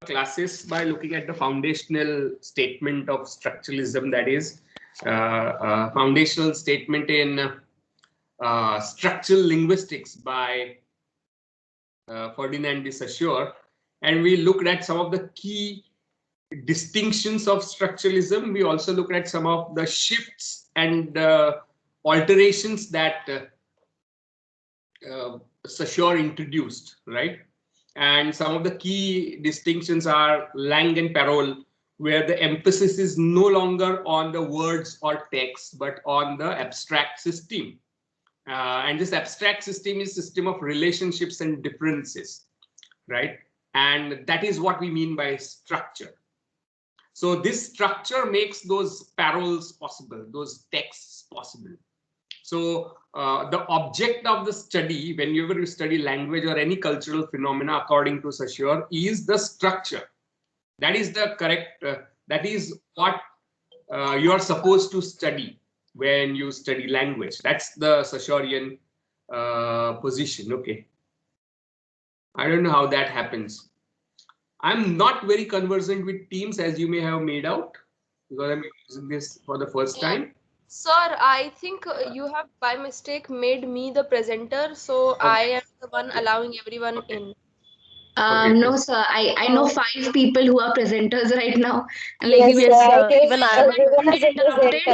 classes by looking at the foundational statement of structuralism, that is, foundational statement in structural linguistics by Ferdinand de Saussure, and we looked at some of the key distinctions of structuralism. We also looked at some of the shifts and alterations that Saussure introduced, right? And some of the key distinctions are Lang and Parole, where the emphasis is no longer on the words or text, but on the abstract system. And this abstract system is system of relationships and differences, right? And that is what we mean by structure. So this structure makes those paroles possible, those texts possible. So the object of the study, whenever you study language or any cultural phenomena, according to Saussure, is the structure. That is the correct, that is what you are supposed to study when you study language. That's the Saussurean position. Okay. I don't know how that happens. I'm not very conversant with Teams, as you may have made out, because I'm using this for the first time. Sir, I think you have by mistake made me the presenter, so Okay. I am the one allowing everyone in. No, sir. I know 5 people who are presenters right now. And like Even I am interrupted.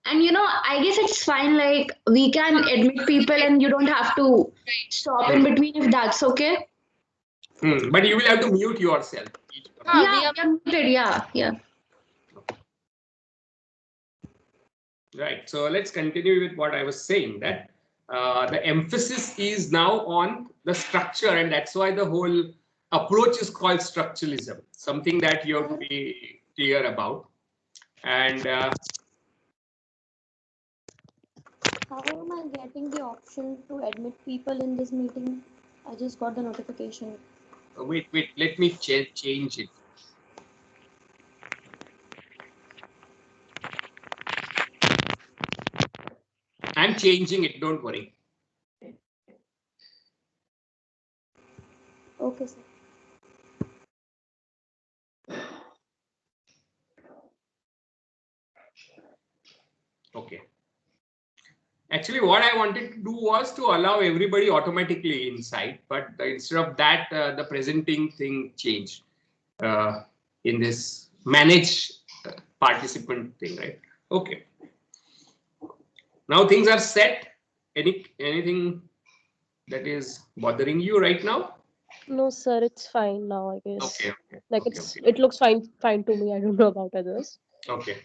And I guess it's fine. Like we can admit people, and you don't have to stop in between if that's okay. But you will have to mute yourself. Yeah, we are muted. Yeah. Right. So let's continue with what I was saying, that the emphasis is now on the structure, and that's why the whole approach is called structuralism, something that you have to be clear about. And how am I getting the option to admit people in this meeting? I just got the notification. wait, let me change it. I'm changing it, don't worry. Okay, sir. Okay. Actually, what I wanted to do was to allow everybody automatically inside, but instead of that, the presenting thing changed in this manage participant thing, right? Okay. Now things are set. Anything that is bothering you right now? No, sir, it's fine now, I guess. Okay. Like it looks fine to me. I don't know about others. Okay.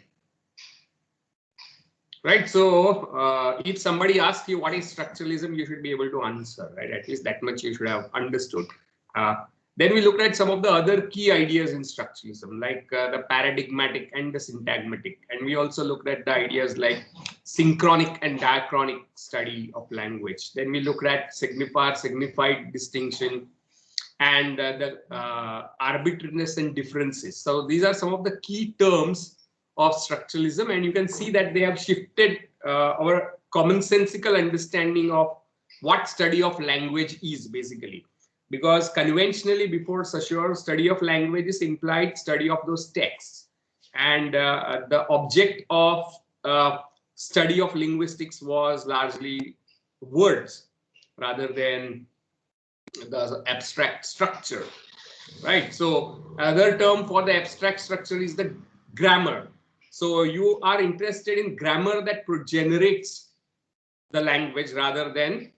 Right. So if somebody asks you what is structuralism, you should be able to answer, right? At least that much you should have understood. Then we looked at some of the other key ideas in structuralism, like the paradigmatic and the syntagmatic. And we also looked at the ideas like synchronic and diachronic study of language. Then we looked at signified distinction, and the arbitrariness and differences. So these are some of the key terms of structuralism, and you can see that they have shifted our commonsensical understanding of what study of language is, basically. Because conventionally, before Saussure, study of languages implied study of those texts, and the object of study of linguistics was largely words rather than the abstract structure, right? So another term for the abstract structure is the grammar. So you are interested in grammar that generates the language rather than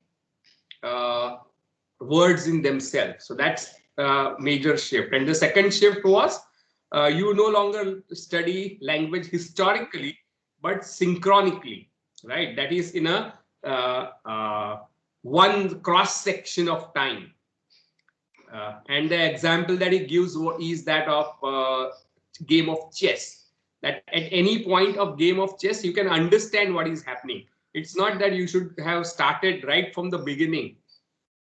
words in themselves. So that's a major shift. And the second shift was you no longer study language historically, but synchronically, right? That is in a one cross section of time. And the example that he gives is that of game of chess. That at any point of game of chess, you can understand what is happening. It's not that you should have started right from the beginning.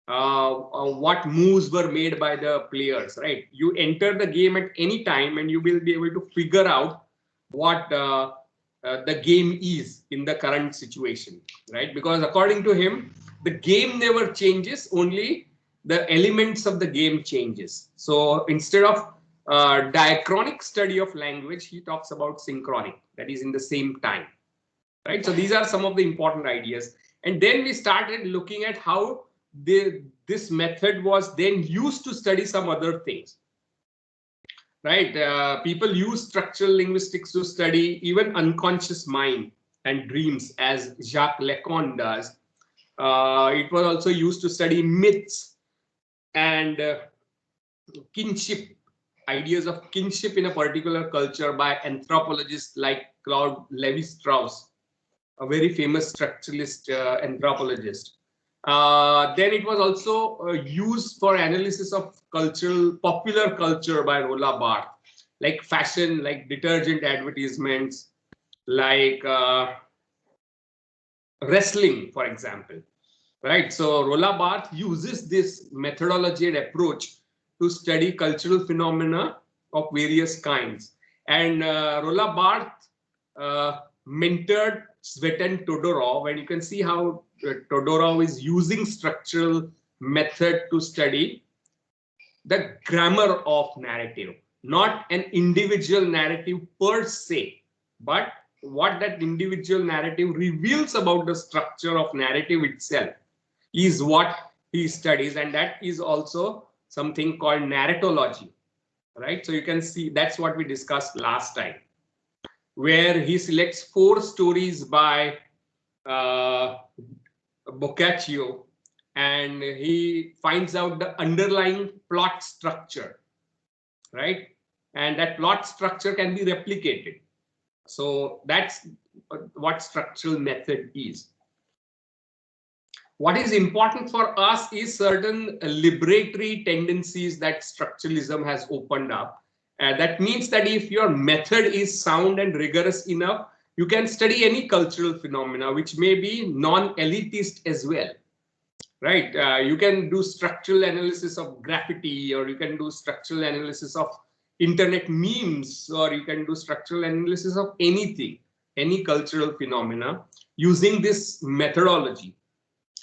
What moves were made by the players, right? You enter the game at any time and you will be able to figure out what the game is in the current situation, right? Because according to him, the game never changes, only the elements of the game changes. So instead of diachronic study of language, he talks about synchronic, that is in the same time, right? So these are some of the important ideas. And then we started looking at how this method was then used to study some other things, right? People use structural linguistics to study even unconscious mind and dreams, as Jacques Lacan does. It was also used to study myths and kinship, ideas of kinship in a particular culture by anthropologists like Claude Lévi-Strauss, a very famous structuralist anthropologist. Then it was also used for analysis of popular culture by Roland Barthes, like fashion, like detergent advertisements, like wrestling, for example, right? So Roland Barthes uses this methodology and approach to study cultural phenomena of various kinds. And Roland Barthes mentored Svetlana Todorov, and you can see how Todorov is using structural method to study the grammar of narrative, not an individual narrative per se, but what that individual narrative reveals about the structure of narrative itself is what he studies, and that is also something called narratology, right? So you can see that's what we discussed last time, where he selects 4 stories by Boccaccio, and he finds out the underlying plot structure, right? And that plot structure can be replicated. So that's what structural method is. What is important for us is certain liberatory tendencies that structuralism has opened up. That means that if your method is sound and rigorous enough, you can study any cultural phenomena, which may be non-elitist as well, right? You can do structural analysis of graffiti, or you can do structural analysis of internet memes, or you can do structural analysis of anything, any cultural phenomena using this methodology.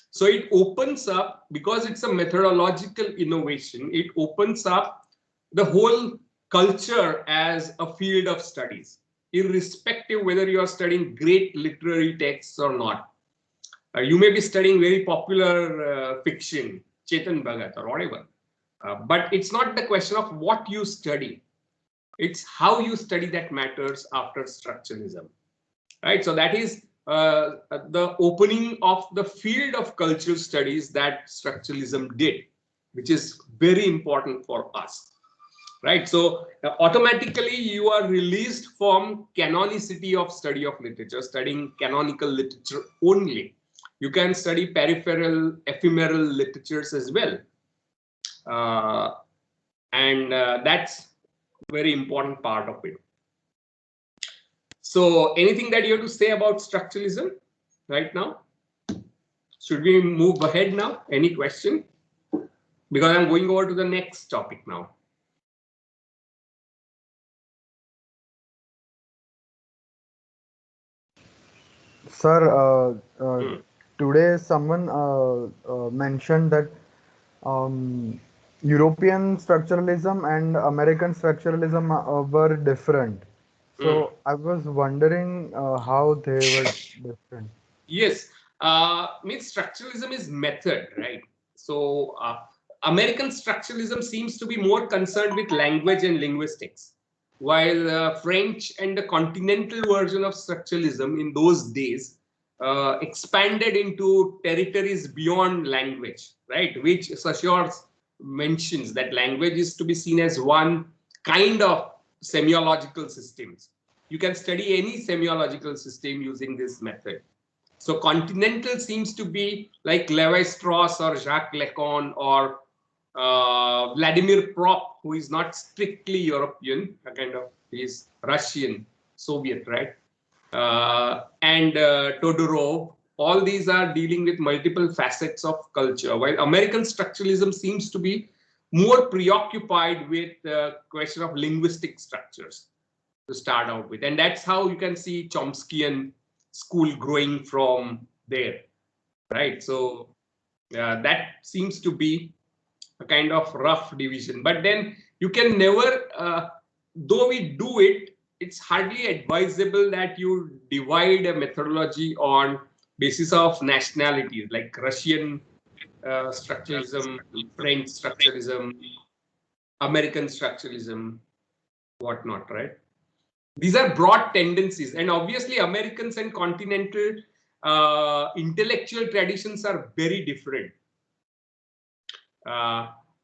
So it opens up, because it's a methodological innovation, it opens up the whole culture as a field of studies, irrespective whether you are studying great literary texts or not. You may be studying very popular fiction, Chetan Bhagat or whatever, but it's not the question of what you study. It's how you study that matters after structuralism, right? So that is the opening of the field of cultural studies that structuralism did, which is very important for us, right? So automatically you are released from canonicity of study of literature, studying canonical literature only. You can study peripheral, ephemeral literatures as well. And that's very important part of it. So anything that you have to say about structuralism right now? Should we move ahead now? Any question? Because I'm going over to the next topic now. Sir, today someone mentioned that European structuralism and American structuralism were different. So I was wondering how they were different. Yes, means structuralism is method, right? So American structuralism seems to be more concerned with language and linguistics, while French and the continental version of structuralism in those days expanded into territories beyond language, right? Which Saussure mentions that language is to be seen as one kind of semiological systems. You can study any semiological system using this method. So continental seems to be like Lévi-Strauss or Jacques Lacan or Vladimir Prop, who is not strictly European, kind of, he's Russian, Soviet, right? And Todorov. All these are dealing with multiple facets of culture, while American structuralism seems to be more preoccupied with the question of linguistic structures to start out with. And that's how you can see Chomskyan school growing from there, right? So that seems to be a kind of rough division. But then you can never, though we do it, it's hardly advisable that you divide a methodology on basis of nationalities, like Russian structuralism, French structuralism, American structuralism, whatnot, right? These are broad tendencies, and obviously Americans and continental intellectual traditions are very different.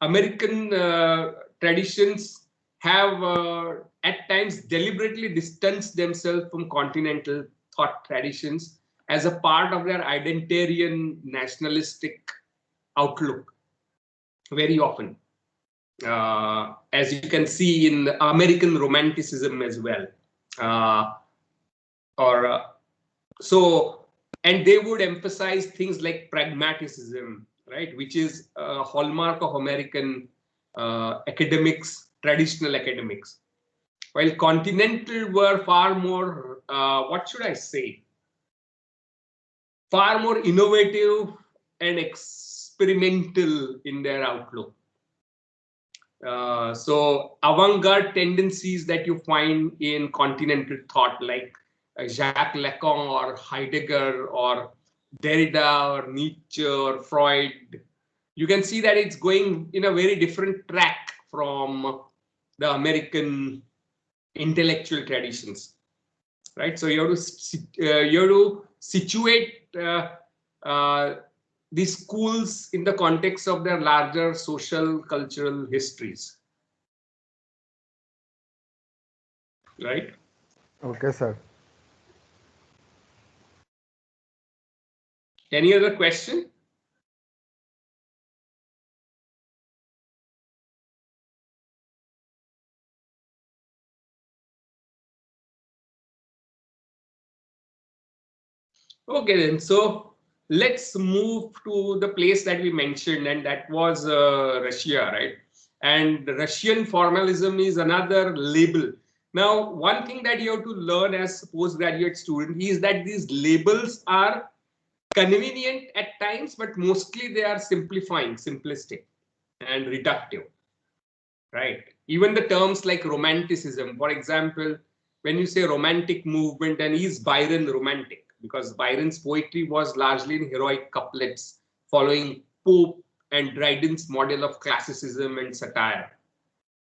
American traditions have at times deliberately distanced themselves from continental thought traditions as a part of their identitarian nationalistic outlook very often, as you can see in the American Romanticism as well. And they would emphasize things like pragmaticism, right, which is a hallmark of American academics, traditional academics, while continental were far more, what should I say, far more innovative and experimental in their outlook. So avant-garde tendencies that you find in continental thought, like Jacques Lacan or Heidegger or Derrida or Nietzsche or Freud, you can see that it's going in a very different track from the American intellectual traditions, right? So you have to situate these schools in the context of their larger social cultural histories, right? Okay, sir. Any other question? Okay, then. So let's move to the place that we mentioned, and that was Russia, right? And Russian formalism is another label. Now, one thing that you have to learn as postgraduate student is that these labels are convenient at times, but mostly they are simplifying, simplistic, and reductive, right? Even the terms like romanticism, for example, when you say romantic movement, and is Byron romantic? Because Byron's poetry was largely in heroic couplets following Pope and Dryden's model of classicism and satire,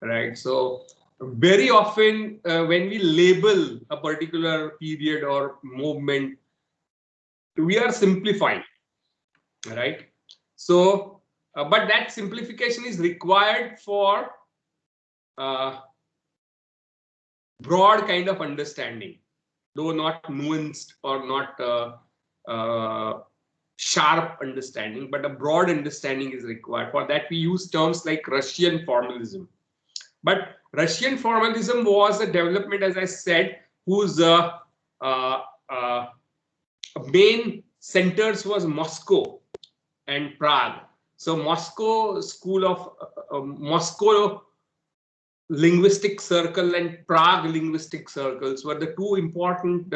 right? So very often when we label a particular period or movement, we are simplifying, right? So, but that simplification is required for broad kind of understanding, though not nuanced or not sharp understanding, but a broad understanding is required. For that, we use terms like Russian formalism. But Russian formalism was a development, as I said, whose main centers was Moscow and Prague. So Moscow school of Moscow linguistic circle and Prague linguistic circles were the two important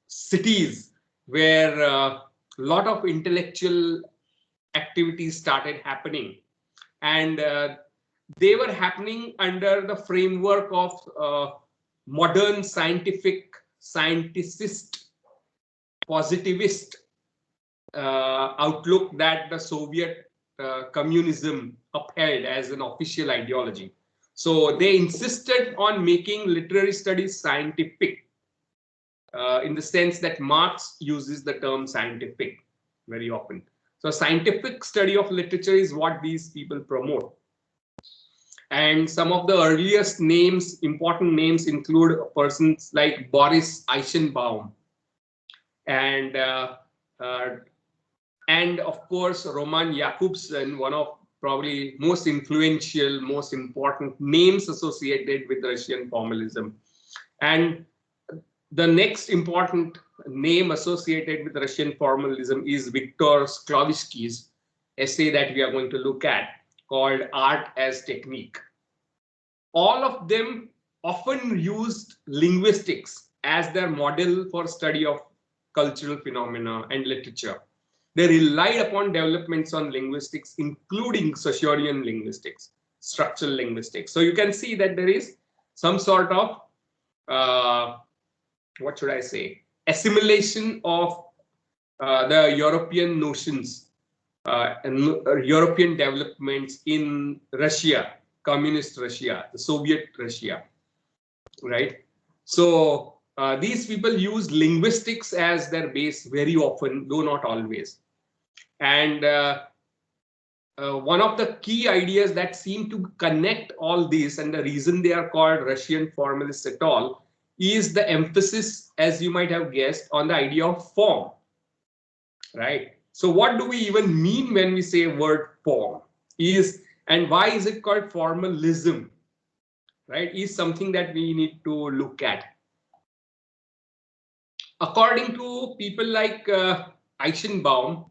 cities where a lot of intellectual activities started happening, and they were happening under the framework of modern scientific, scienticist, positivist outlook that the Soviet communism upheld as an official ideology. So they insisted on making literary studies scientific, in the sense that Marx uses the term scientific very often. So scientific study of literature is what these people promote. And some of the earliest names, important names, include persons like Boris Eichenbaum and of course Roman Jakobson, one of probably most influential, most important names associated with Russian formalism. And the next important name associated with Russian formalism is Viktor Shklovsky's essay that we are going to look at, called Art as Technique. All of them often used linguistics as their model for study of cultural phenomena and literature. they relied upon developments on linguistics, including Saussurean linguistics, structural linguistics. So you can see that there is some sort of, what should I say, assimilation of the European notions and European developments in Russia, communist Russia, the Soviet Russia, right? So these people use linguistics as their base very often, though not always. And one of the key ideas that seem to connect all these, and the reason they are called Russian formalists at all, is the emphasis, as you might have guessed, on the idea of form, right? So what do we even mean when we say word form? And why is it called formalism, right? Is something that we need to look at. According to people like Eichenbaum,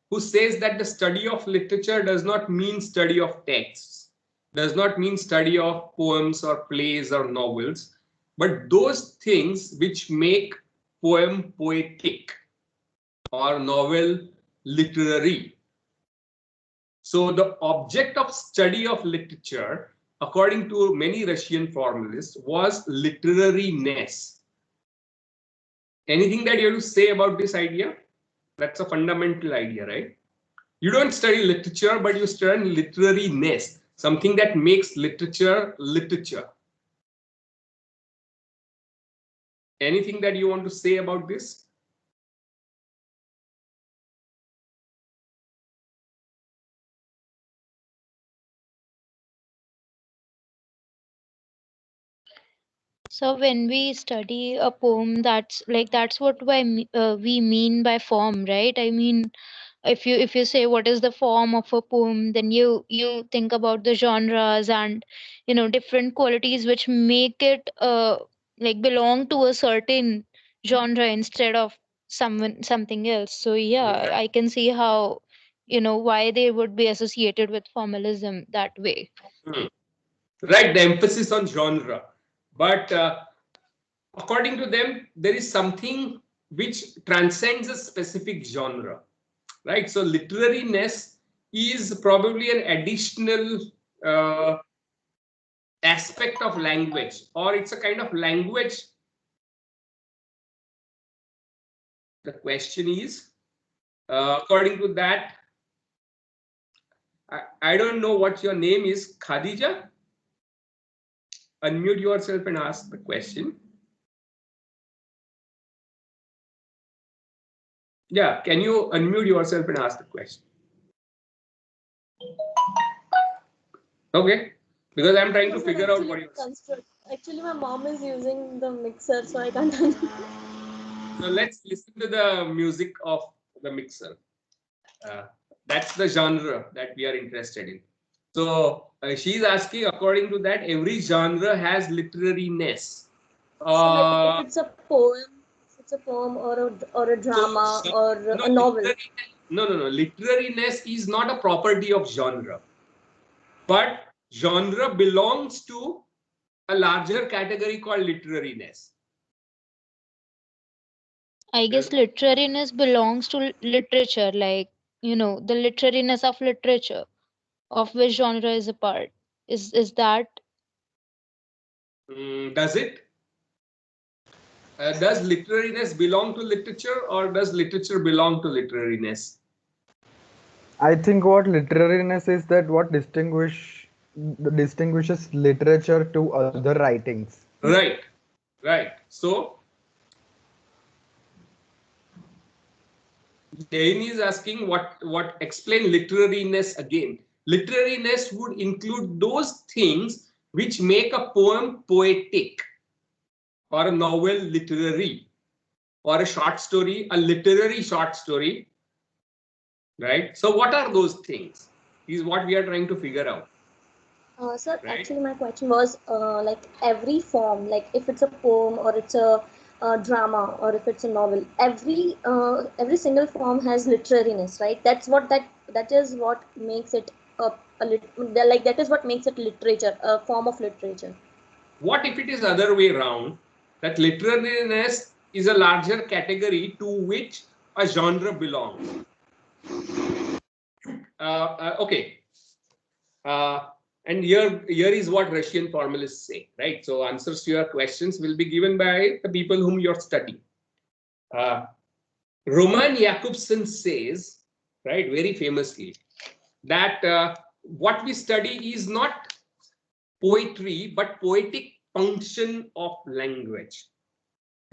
who says that the study of literature does not mean study of texts, does not mean study of poems or plays or novels, but those things which make poem poetic or novel literary. So the object of study of literature, according to many Russian formalists, was literariness. Anything that you have to say about this idea? That's a fundamental idea, right? You don't study literature, but you study literariness, something that makes literature literature. Anything that you want to say about this? So when we study a poem, that's what we mean by form, right? I mean, if you say what is the form of a poem, then you think about the genres and different qualities which make it belong to a certain genre instead of something else. So yeah, I can see how why they would be associated with formalism that way. Right, the emphasis on genre. But according to them, there is something which transcends a specific genre, right? So literariness is probably an additional aspect of language, or it's a kind of language. The question is, according to that, I don't know what your name is, Khadija. Unmute yourself and ask the question. Yeah, can you unmute yourself and ask the question? Okay, because I'm trying to figure out what you're. Actually, my mom is using the mixer, so I can't. So let's listen to the music of the mixer. That's the genre that we are interested in. So she's asking, according to that, every genre has literariness. So like if it's a poem or a drama or a novel. No. Literariness is not a property of genre, but genre belongs to a larger category called literariness. I guess literariness belongs to literature, the literariness of literature, of which genre is a part. Is that? Does it? Does literariness belong to literature, or does literature belong to literariness? I think what literariness is that what distinguishes literature to other writings. Right. So Jane is asking what explain literariness again. Literariness would include those things which make a poem poetic, or a novel literary, or a short story, a literary short story, right? So what are those things is what we are trying to figure out. Sir, Right. actually my question was like every form, like if it's a poem or it's a drama or if it's a novel, every single form has literariness, right? That is what makes it that is what makes it literature, a form of literature. What if it is other way around, that literariness is a larger category to which a genre belongs? Okay. And here is what Russian formalists say, right? So answers to your questions will be given by the people whom you're studying. Roman Jakobson says, right, very famously, that what we study is not poetry, but poetic function of language.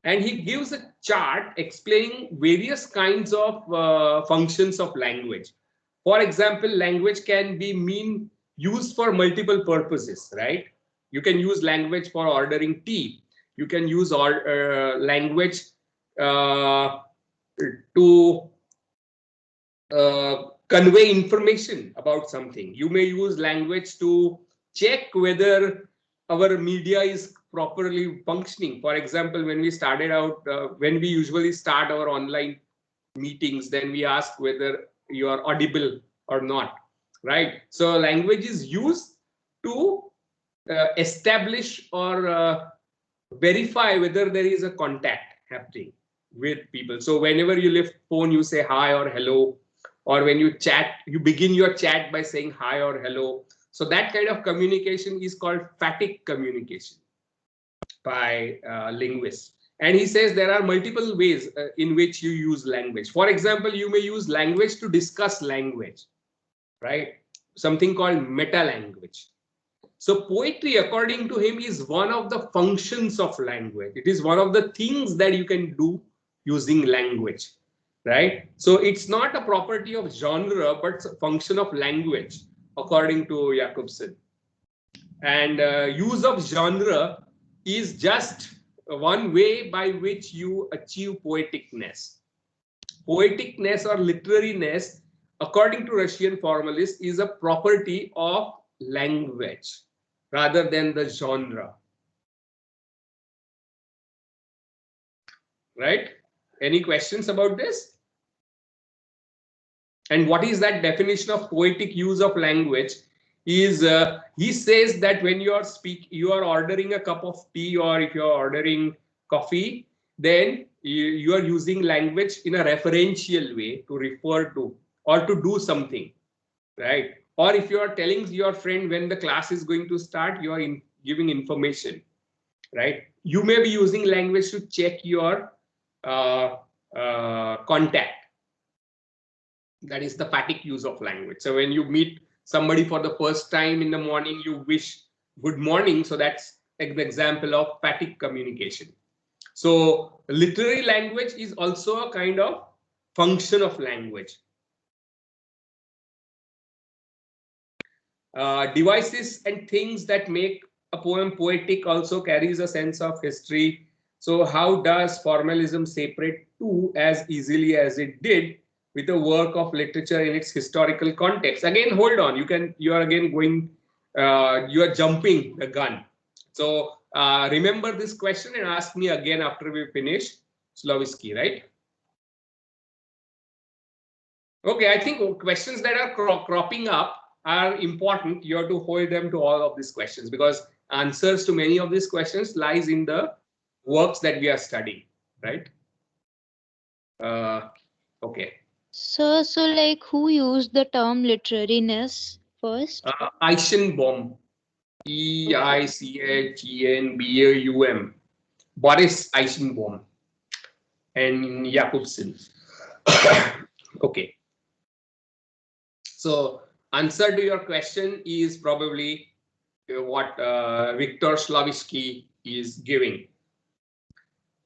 And he gives a chart explaining various kinds of functions of language. For example, language can be used for multiple purposes, right? You can use language for ordering tea. You can use language to convey information about something. You may use language to check whether our media is properly functioning. For example, when we started out, when we usually start our online meetings, then we ask whether you are audible or not, right? So language is used to establish or verify whether there is a contact happening with people. So whenever you lift phone, you say hi or hello, or when you chat, you begin your chat by saying hi or hello. So that kind of communication is called phatic communication by linguists. And he says there are multiple ways in which you use language. For example, you may use language to discuss language, right? Something called meta language. So poetry, according to him, is one of the functions of language. It is one of the things that you can do using language, right? So it's not a property of genre, but it's a function of language, according to Jakobson. And use of genre is just one way by which you achieve poeticness. Poeticness or literariness, according to Russian formalists, is a property of language rather than the genre. Right? Any questions about this? And what is that definition of poetic use of language? Is he says that when you are ordering a cup of tea, or if you are ordering coffee, then you are using language in a referential way to refer to or to do something, right? Or if you are telling your friend when the class is going to start, you are giving information, right? You may be using language to check your contact. That is the phatic use of language. So when you meet somebody for the first time in the morning, you wish good morning. So that's an example of phatic communication. So literary language is also a kind of function of language. Devices and things that make a poem poetic also carries a sense of history. So how does formalism separate two as easily as it did with a work of literature in its historical context? Again, hold on. You are again going. You are jumping the gun. So remember this question and ask me again after we finish Slavisky, right? Okay, I think questions that are cropping up are important. You have to hold them to all of these questions, because answers to many of these questions lies in the works that we are studying, right? Okay. So like who used the term literariness first? Eichenbaum, Eichenbaum, Boris Eichenbaum, and Jakobson. Okay. So answer to your question is probably what Viktor Slavisky is giving.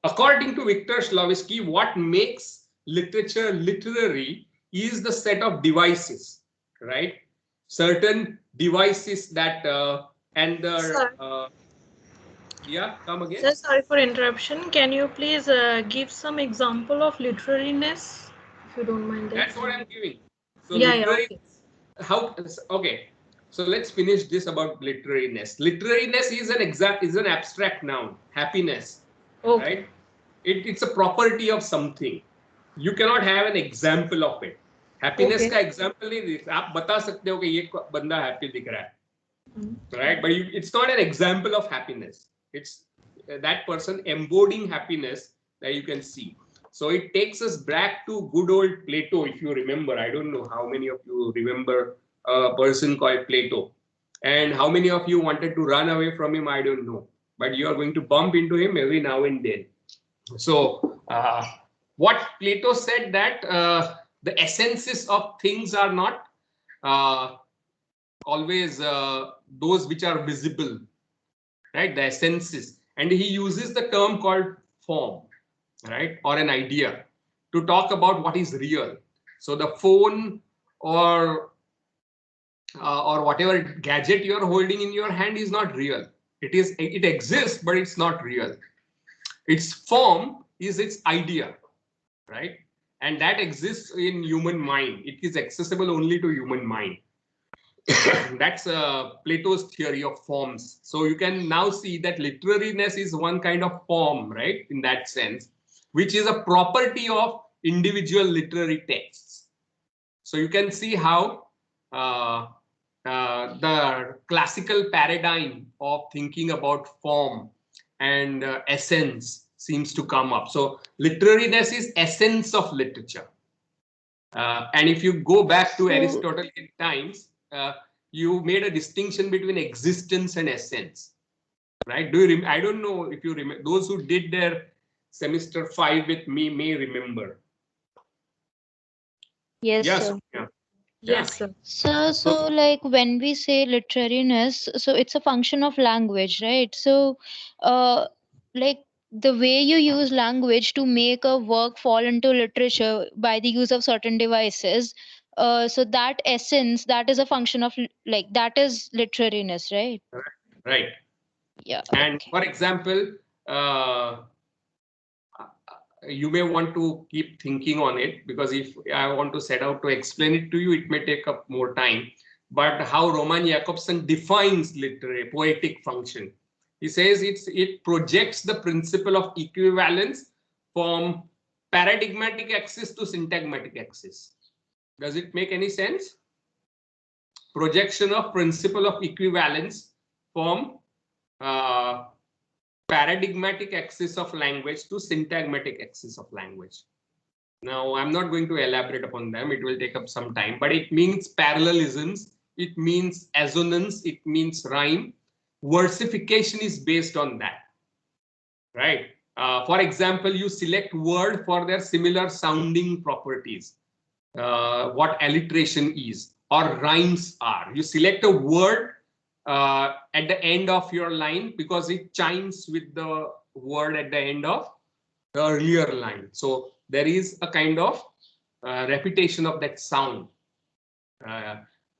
According to Viktor Slavisky, what makes literature literary is the set of devices, right? Certain devices that yeah, come again. Sir, sorry for interruption. Can you please give some example of literariness, if you don't mind? That's what I'm giving. So yeah, literary, okay. Okay. So let's finish this about literariness. Literariness is an abstract noun. Happiness, Okay. right? It's a property of something. You cannot have an example of it. Happiness Okay. का example नहीं दे आप बता सकते हो कि ये बंदा happy दिख रहा है, right? But it's not an example of happiness. It's that person embodying happiness that you can see. So it takes us back to good old Plato, if you remember. I don't know how many of you remember a person called Plato, and how many of you wanted to run away from him, I don't know. But you are going to bump into him every now and then. So what Plato said, that the essences of things are not always those which are visible, right? The essences. And he uses the term called form, right? Or an idea to talk about what is real. So the phone or whatever gadget you're holding in your hand is not real. It exists, but it's not real. Its form is its idea, right? And that exists in human mind. It is accessible only to human mind. That's Plato's theory of forms. So you can now see that literariness is one kind of form, right? In that sense, which is a property of individual literary texts. So you can see how the classical paradigm of thinking about form and essence seems to come up. So literariness is essence of literature. And if you go back to Aristotelian times, you made a distinction between existence and essence, right? I don't know if you remember. Those who did their semester 5 with me may remember. Yes, Yes. sir. Yeah. Yes, sir. So like when we say literariness, so it's a function of language, right? So, like the way you use language to make a work fall into literature by the use of certain devices, so that essence, that is a function of like that is literariness, right? Right. Yeah. And Okay. for example, you may want to keep thinking on it, because if I want to set out to explain it to you, it may take up more time. But how Roman Jakobson defines literary poetic function, he says it projects the principle of equivalence from paradigmatic axis to syntagmatic axis. Does it make any sense? Projection of principle of equivalence from paradigmatic axis of language to syntagmatic axis of language. Now, I'm not going to elaborate upon them. It will take up some time, but it means parallelisms. It means assonance. It means rhyme. Versification is based on that, right? For example, you select word for their similar sounding properties, what alliteration is, or rhymes are. You select a word at the end of your line because it chimes with the word at the end of the earlier line. So there is a kind of repetition of that sound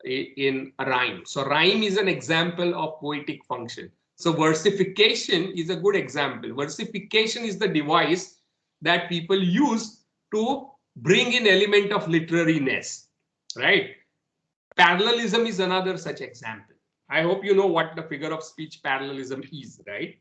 in a rhyme. So rhyme is an example of poetic function. So versification is a good example. Versification is the device that people use to bring in element of literariness, right? Parallelism is another such example. I hope you know what the figure of speech parallelism is, right?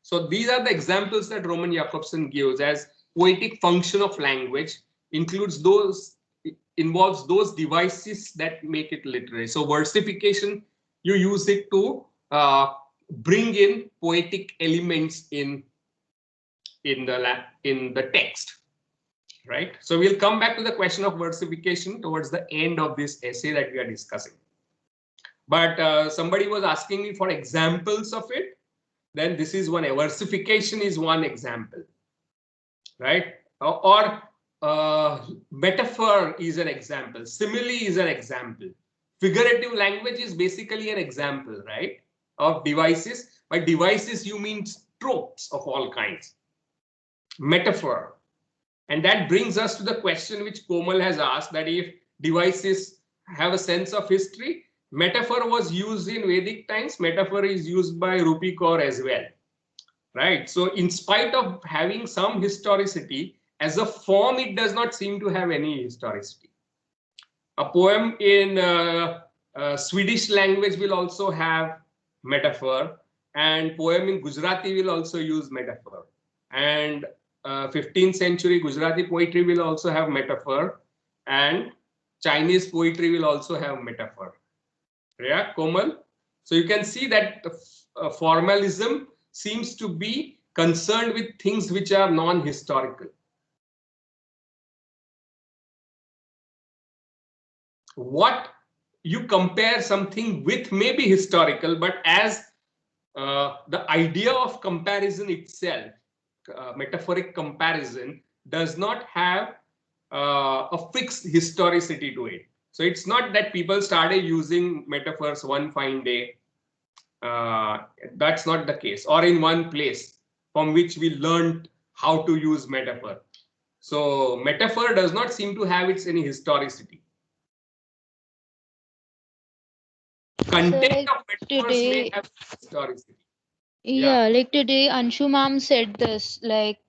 So these are the examples that Roman Jakobson gives as poetic function of language, involves those devices that make it literary. So versification, you use it to bring in poetic elements in the text, right? So we'll come back to the question of versification towards the end of this essay that we are discussing. But somebody was asking me for examples of it. Then this is one. Versification is one example, right? Or metaphor is an example. Simile is an example. Figurative language is basically an example, right, of devices. By devices, you mean tropes of all kinds. Metaphor. And that brings us to the question which Komal has asked, that if devices have a sense of history, metaphor was used in Vedic times. Metaphor is used by Rupi Kaur as well, right? So in spite of having some historicity, as a form, it does not seem to have any historicity. A poem in Swedish language will also have metaphor, and poem in Gujarati will also use metaphor. And 15th century Gujarati poetry will also have metaphor, and Chinese poetry will also have metaphor. Yeah, Komal. So you can see that formalism seems to be concerned with things which are non-historical. What you compare something with may be historical, but as the idea of comparison itself, metaphoric comparison, does not have a fixed historicity to it. So it's not that people started using metaphors one fine day. That's not the case, or in one place from which we learned how to use metaphor. So metaphor does not seem to have its any historicity. Content like of metaphors may today, have historicity. yeah, like today, Anshu ma'am said this, like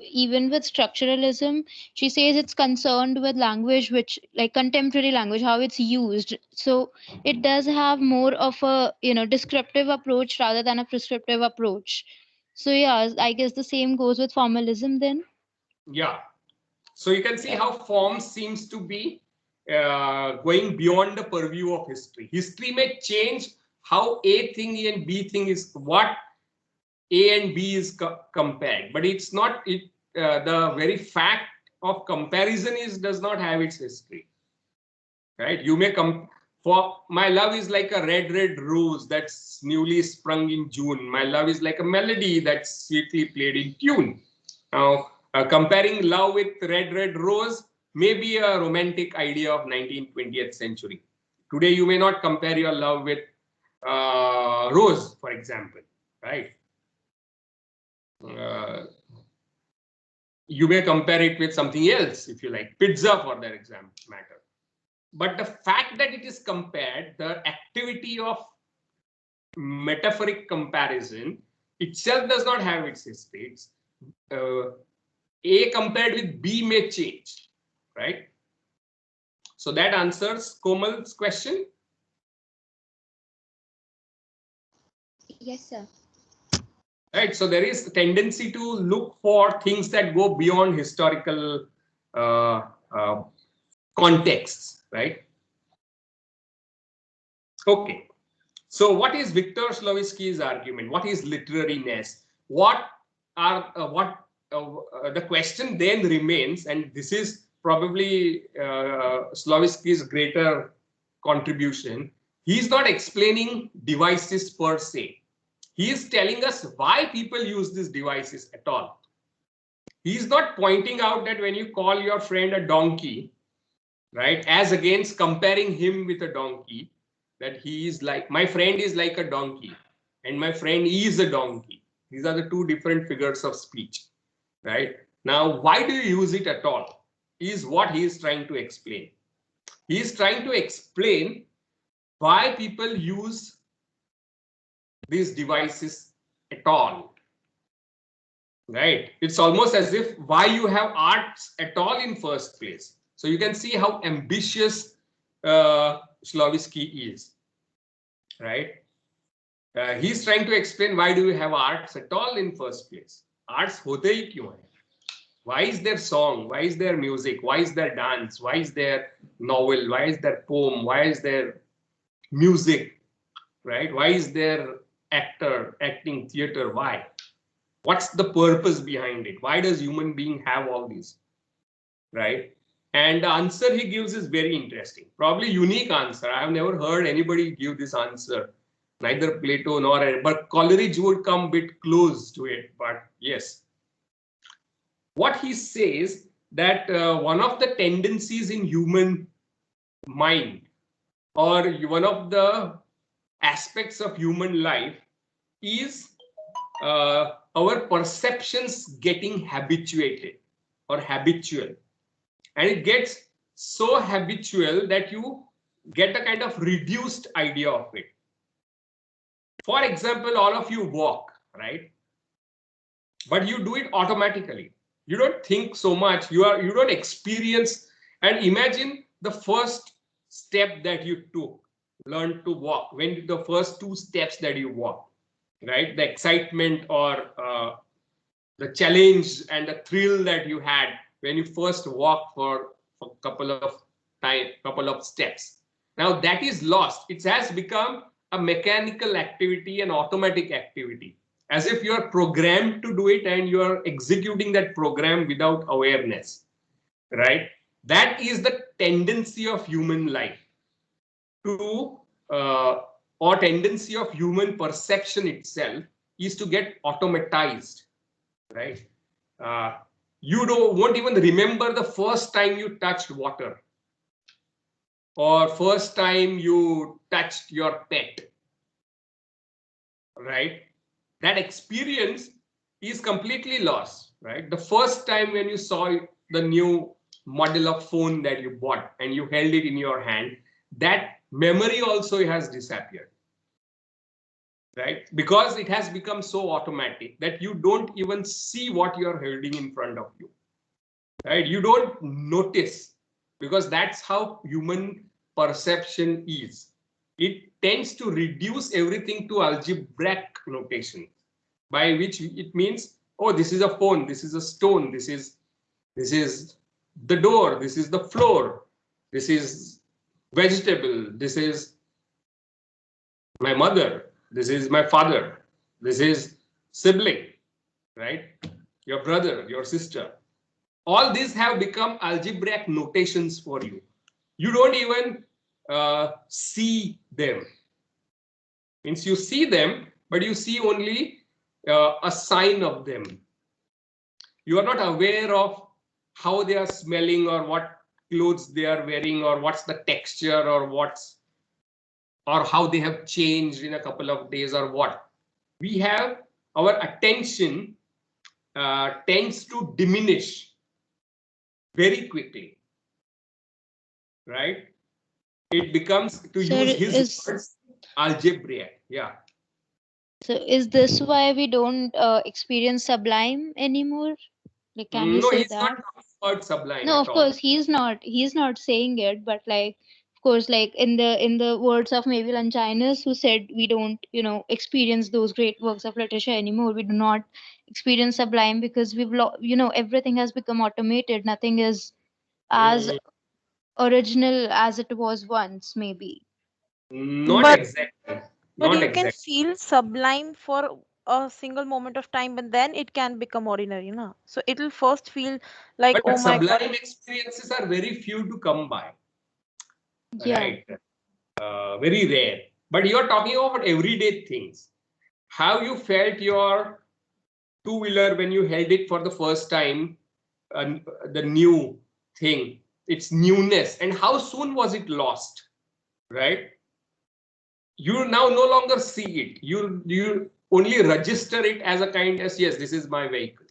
even with structuralism, she says it's concerned with language, which like contemporary language, how it's used. So it does have more of a, descriptive approach rather than a prescriptive approach. So yeah, I guess the same goes with formalism then. Yeah. So you can see Yeah. how form seems to be going beyond the purview of history. History may change how A thing and B thing is, what A and B is compared, but it's not it. The very fact of comparison does not have its history, right? You may come for my love is like a red rose that's newly sprung in June. My love is like a melody that's sweetly played in tune. Now, comparing love with red rose may be a romantic idea of 19th, 20th century. Today, you may not compare your love with rose, for example, right? You may compare it with something else, if you like, pizza for that example matter. But the fact that it is compared, the activity of metaphoric comparison itself does not have its history. It's, A compared with B may change, right? So that answers Komal's question. Yes, sir. Right. So there is a tendency to look for things that go beyond historical contexts, right? Okay. So what is Viktor Slavicsky's argument? What is literariness? What are the question then remains, and this is probably Slavicsky's greater contribution. He's not explaining devices per se. He is telling us why people use these devices at all. He's not pointing out that when you call your friend a donkey, right, as against comparing him with a donkey, that he is like, my friend is like a donkey and my friend is a donkey. These are the two different figures of speech, right? Now, why do you use it at all is what he is trying to explain. He is trying to explain why people use these devices at all, right? It's almost as if why you have arts at all in first place. So you can see how ambitious Slavicsky is, right? He's trying to explain why do we have arts at all in first place. Arts hote hi kyun hai? Why is there song? Why is there music? Why is there dance? Why is there novel? Why is there poem? Why is there music, right? Why is there actor, acting, theater? Why? What's the purpose behind it? Why does human being have all these, right? And the answer he gives is very interesting, probably unique answer. I have never heard anybody give this answer, neither Plato nor, but Coleridge would come a bit close to it, but yes. What he says that one of the tendencies in human mind, or one of the aspects of human life, is our perceptions getting habituated or habitual, and it gets so habitual that you get a kind of reduced idea of it. For example, all of you walk, right? But you do it automatically. You don't think so much. You don't experience. And imagine the first step that you took, learn to walk. When did the first two steps that you walk, right? The excitement or the challenge and the thrill that you had when you first walked for a couple of steps. Now that is lost. It has become a mechanical activity, an automatic activity. as if you are programmed to do it and you are executing that program without awareness, right? That is the tendency of human life to, or tendency of human perception itself is to get automatized, right? You won't even remember the first time you touched water or first time you touched your pet, right? That experience is completely lost, right? The first time when you saw the new model of phone that you bought and you held it in your hand, that memory also has disappeared, right? Because it has become so automatic that you don't even see what you're holding in front of you, right? You don't notice, because that's how human perception is. It tends to reduce everything to algebraic notation, by which it means, oh, this is a phone, this is a stone, this is the door, this is the floor, this is vegetable, this is my mother, this is my father, this is sibling, right? Your brother, your sister. All these have become algebraic notations for you. You don't even see them. Means you see them, but you see only a sign of them. You are not aware of how they are smelling or what clothes they are wearing or what's the texture or how they have changed in a couple of days or what. We have our attention tends to diminish very quickly, right? It becomes, to Sir, use his words, algebraic. Yeah. so is this why we don't experience sublime anymore? Like, can we No, say he's not that? talking about sublime No, at of all. course he's not saying it, but like, of course, like in the words of maybe Lanchinus, who said we don't, experience those great works of literature anymore. We do not experience sublime because everything has become automated. Nothing is as Mm, original as it was once, maybe. not But exactly. but Not you can exactly. feel sublime for a single moment of time, but then it can become ordinary, na? So it'll first feel like, But oh my God. sublime experiences are very few to come by, Yeah. right? Very rare. But you're talking about everyday things. How you felt your two-wheeler when you held it for the first time, the new thing, its newness, and how soon was it lost, right? You now no longer see it. You only register it as a kind as, yes, this is my vehicle.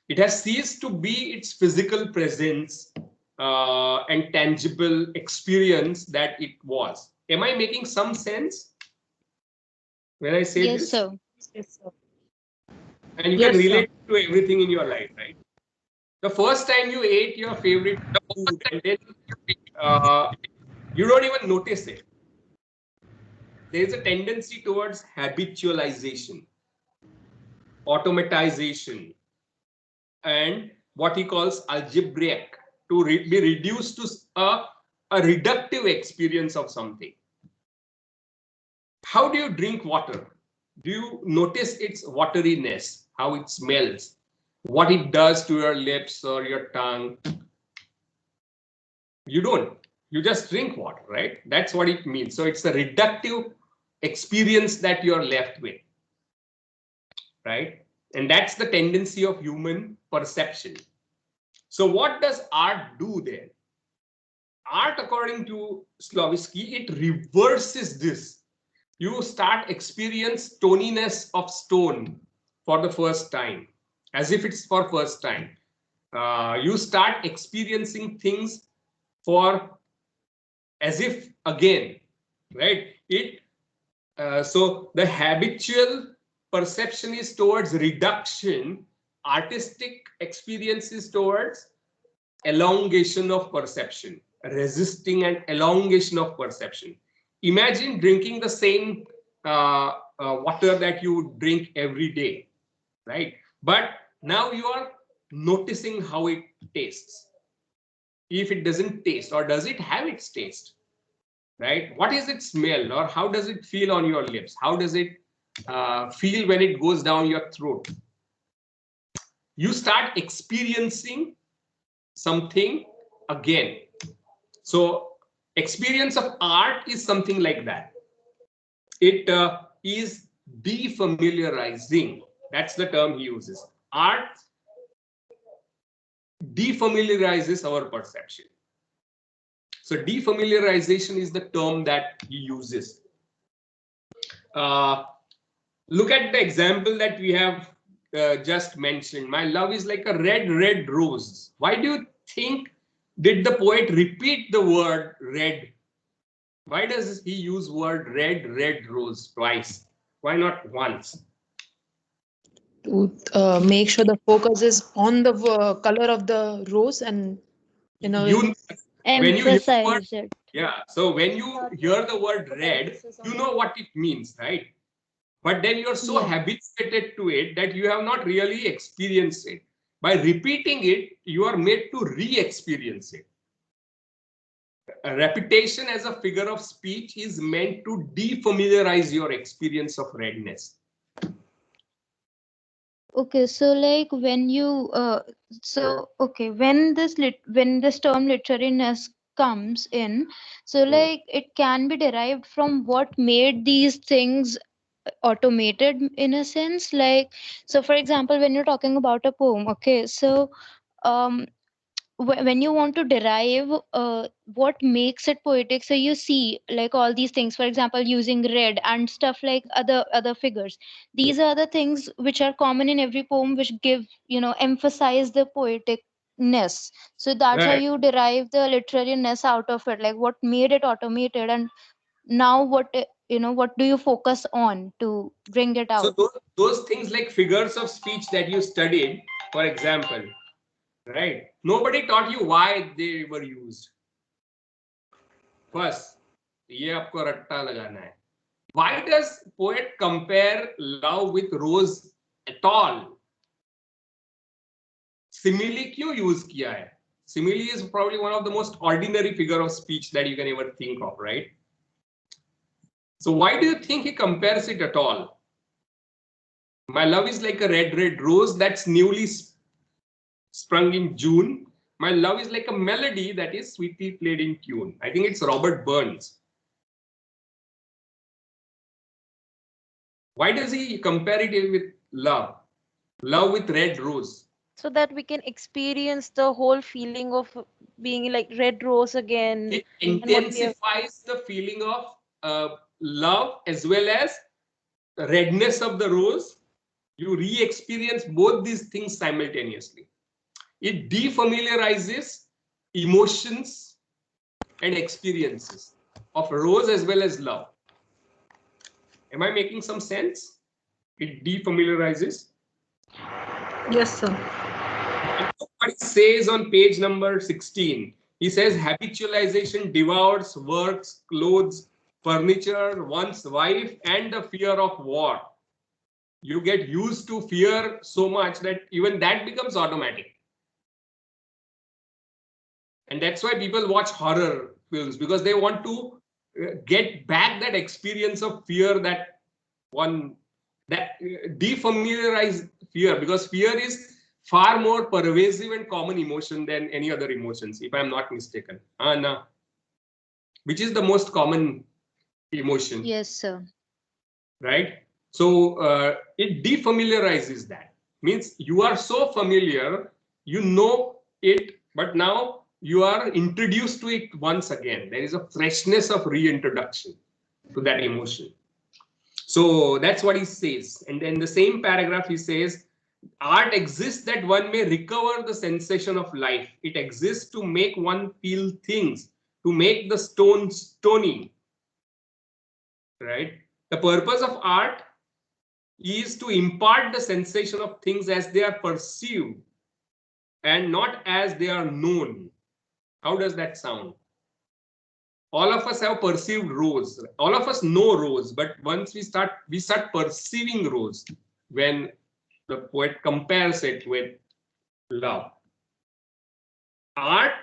It has ceased to be its physical presence and tangible experience that it was. Am I making some sense when I say Yes, this? sir. Yes, sir. And you can Yes, sir. relate to everything in your life, right? The first time you ate your favorite food and then uh, you don't even notice it. There is a tendency towards habitualization, automatization, and what he calls algebraic, to be reduced to a reductive experience of something. How do you drink water? Do you notice its wateriness, how it smells, what it does to your lips or your tongue? You don't. You just drink water, right? That's what it means. So it's a reductive experience that you're left with, right? And that's the tendency of human perception. So what does art do then? Art, according to Slavinsky, it reverses this. You start experience stoniness of stone for the first time, as if it's for first time. You start experiencing things for as if again, right? So the habitual perception is towards reduction, artistic experience is towards elongation of perception, resisting an elongation of perception. Imagine drinking the same water that you drink every day, right? But now you are noticing how it tastes. If it doesn't taste, or does it have its taste, right? What is its smell, or how does it feel on your lips? How does it feel when it goes down your throat. You start experiencing something again. So experience of art is something like that. It is defamiliarizing. That's the term he uses. Art defamiliarizes our perception. So defamiliarization is the term that he uses. Look at the example that we have just mentioned. My love is like a red, red rose. Why do you think did the poet repeat the word red? Why does he use word red, red rose twice? Why not once? To make sure the focus is on the color of the rose, and you know, You, when you hear the word, Emphasize it. yeah. So when you hear the word red, you know what it means, right? But then you're so yeah. habituated to it that you have not really experienced it. By repeating it, you are made to re-experience it. A repetition as a figure of speech is meant to defamiliarize your experience of redness. Okay, so like when you so okay, when this term literariness comes in, so like it can be derived from what made these things automated in a sense. Like, so for example, when you're talking about a poem, okay, so um when you want to derive what makes it poetic, so you see like all these things, for example using red and stuff, like other figures, these are the things which are common in every poem, which give, emphasize the poeticness. So that's how Right. you derive the literariness out of it, like what made it automated, and now what do you focus on to bring it So out. those things like figures of speech that you studied, for example, right? Nobody taught you why they were used. First, ये आपको रट्टा लगाना है. Why does poet compare love with rose at all? Simile क्यों use किया है? Simile is probably one of the most ordinary figure of speech that you can ever think of, right? So why do you think he compares it at all? My love is like a red, red rose that's newly sprung in June. My love is like a melody that is sweetly played in tune. I think it's Robert Burns. Why does he compare it with love? Love with red rose. So that we can experience the whole feeling of being like red rose again. It And what we have. intensifies the feeling of love as well as the redness of the rose. You re-experience both these things simultaneously. It defamiliarizes emotions and experiences of rose as well as love. Am I making some sense? It defamiliarizes. Yes, sir. What he says on page number 16, he says habitualization devours works, clothes, furniture, one's wife, and the fear of war. You get used to fear so much that even that becomes automatic. And that's why people watch horror films, because they want to get back that experience of fear, that defamiliarize fear, because fear is far more pervasive and common emotion than any other emotions, if I'm not mistaken. Anna, which is the most common emotion? Yes, sir. Right? So it defamiliarizes that. Means you are so familiar, you know it, but now you are introduced to it once again. There is a freshness of reintroduction to that emotion. So that's what he says. And then the same paragraph he says, art exists that one may recover the sensation of life. It exists to make one feel things, to make the stone stony. Right? The purpose of art is to impart the sensation of things as they are perceived and not as they are known. How does that sound? All of us have perceived rose. All of us know rose, but once we start perceiving rose when the poet compares it with love. Art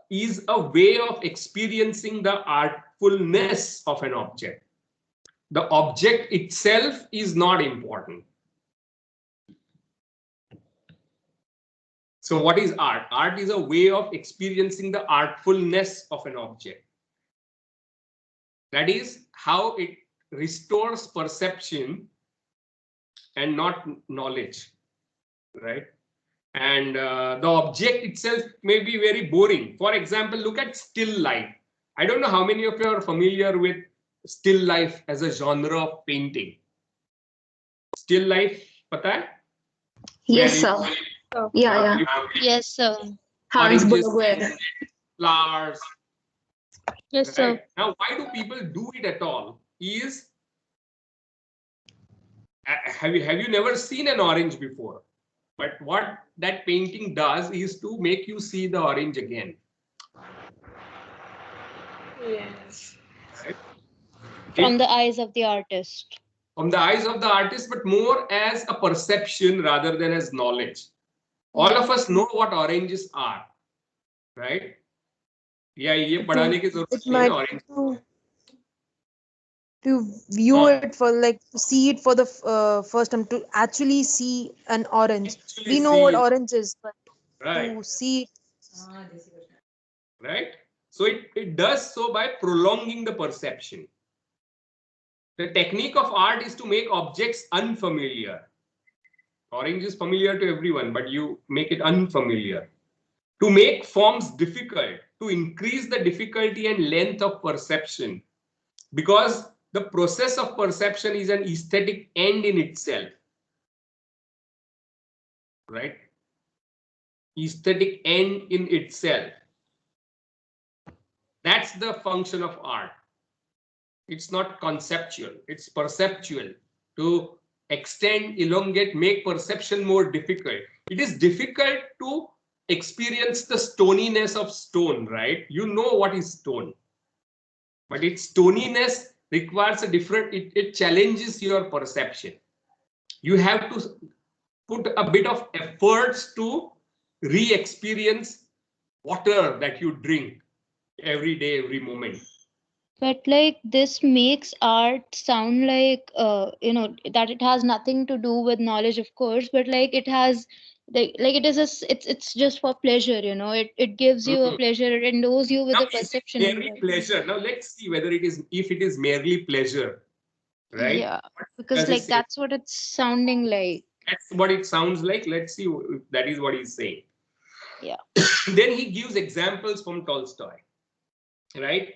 is a way of experiencing the artfulness of an object. the object itself is not important. So what is art? Art is a way of experiencing the artfulness of an object. That is how it restores perception and not knowledge, right? And the object itself may be very boring. For example, look at still life. I don't know how many of you are familiar with still life as a genre of painting. Still life, pata hai? Yes, Where sir. you- Yeah, you yeah. have Yes, sir. Hans oranges, Bullaware. flowers. Yes, sir. Right? Now, why do people do it at all? Is have you never seen an orange before? But what that painting does is to make you see the orange again. Yes. Right? From the eyes of the artist. From the eyes of the artist, but more as a perception rather than as knowledge. All of us know what oranges are, right? Yeah, ये पढ़ाने की जरूरत It नहीं है might orange. to view it for like to see it for the first time, to actually see an orange. Actually We know what see it, orange is, but right? to see it. Right? So it does so by prolonging the perception. The technique of art is to make objects unfamiliar. Orange is familiar to everyone, but you make it unfamiliar. To make forms difficult, to increase the difficulty and length of perception. Because the process of perception is an aesthetic end in itself. Right? Aesthetic end in itself. That's the function of art. It's not conceptual, it's perceptual. To extend, elongate, make perception more difficult. It is difficult to experience the stoniness of stone, right? You know what is stone. But its stoniness requires a different, it challenges your perception. You have to put a bit of efforts to re-experience water that you drink every day, every moment. But like this makes art sound like that it has nothing to do with knowledge, of course, but like it has like it is it's just for pleasure, it gives you a pleasure, it endows you with Now, a is it perception. merely pleasure? Now let's see whether if it is merely pleasure, right? Yeah, because Does it like say? that's what it's sounding like. That's what it sounds like. Let's see if that is what he's saying. Yeah. Then he gives examples from Tolstoy, right?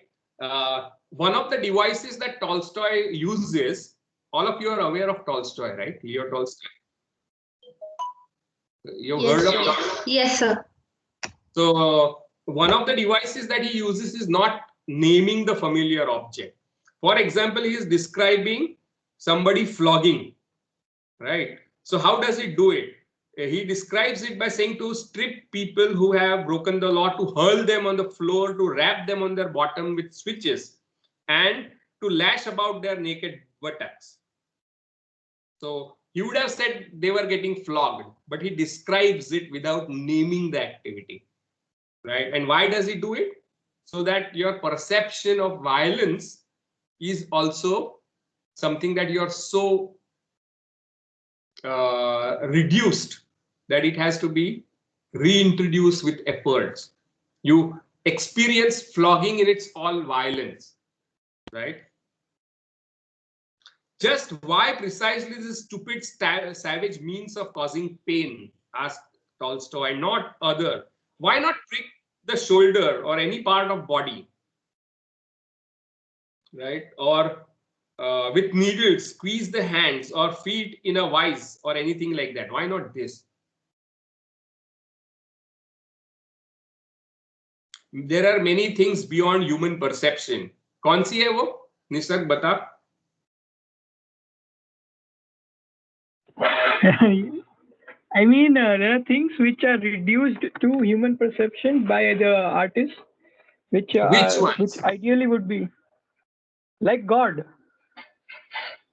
One of the devices that Tolstoy uses, all of you are aware of Tolstoy, right? Leo Tolstoy. You've Yes, heard of sir. Tolstoy? Yes, sir. So one of the devices that he uses is not naming the familiar object. For example, he is describing somebody flogging, right? So how does he do it? He describes it by saying to strip people who have broken the law, to hurl them on the floor, to wrap them on their bottom with switches, and to lash about their naked buttocks. So he would have said they were getting flogged, but he describes it without naming the activity, right? And why does he do it? So that your perception of violence is also something that you're so reduced that it has to be reintroduced with efforts. You experience flogging in its all violence, right? Just why precisely this stupid savage means of causing pain, asked Tolstoy, not other. Why not prick the shoulder or any part of body, right? Or with needles, squeeze the hands or feet in a vise or anything like that. Why not this? There are many things beyond human perception. कौन सी है वो? निसर्ग बता. I mean, there are things which are reduced to human perception by the artist, which ideally would be like God,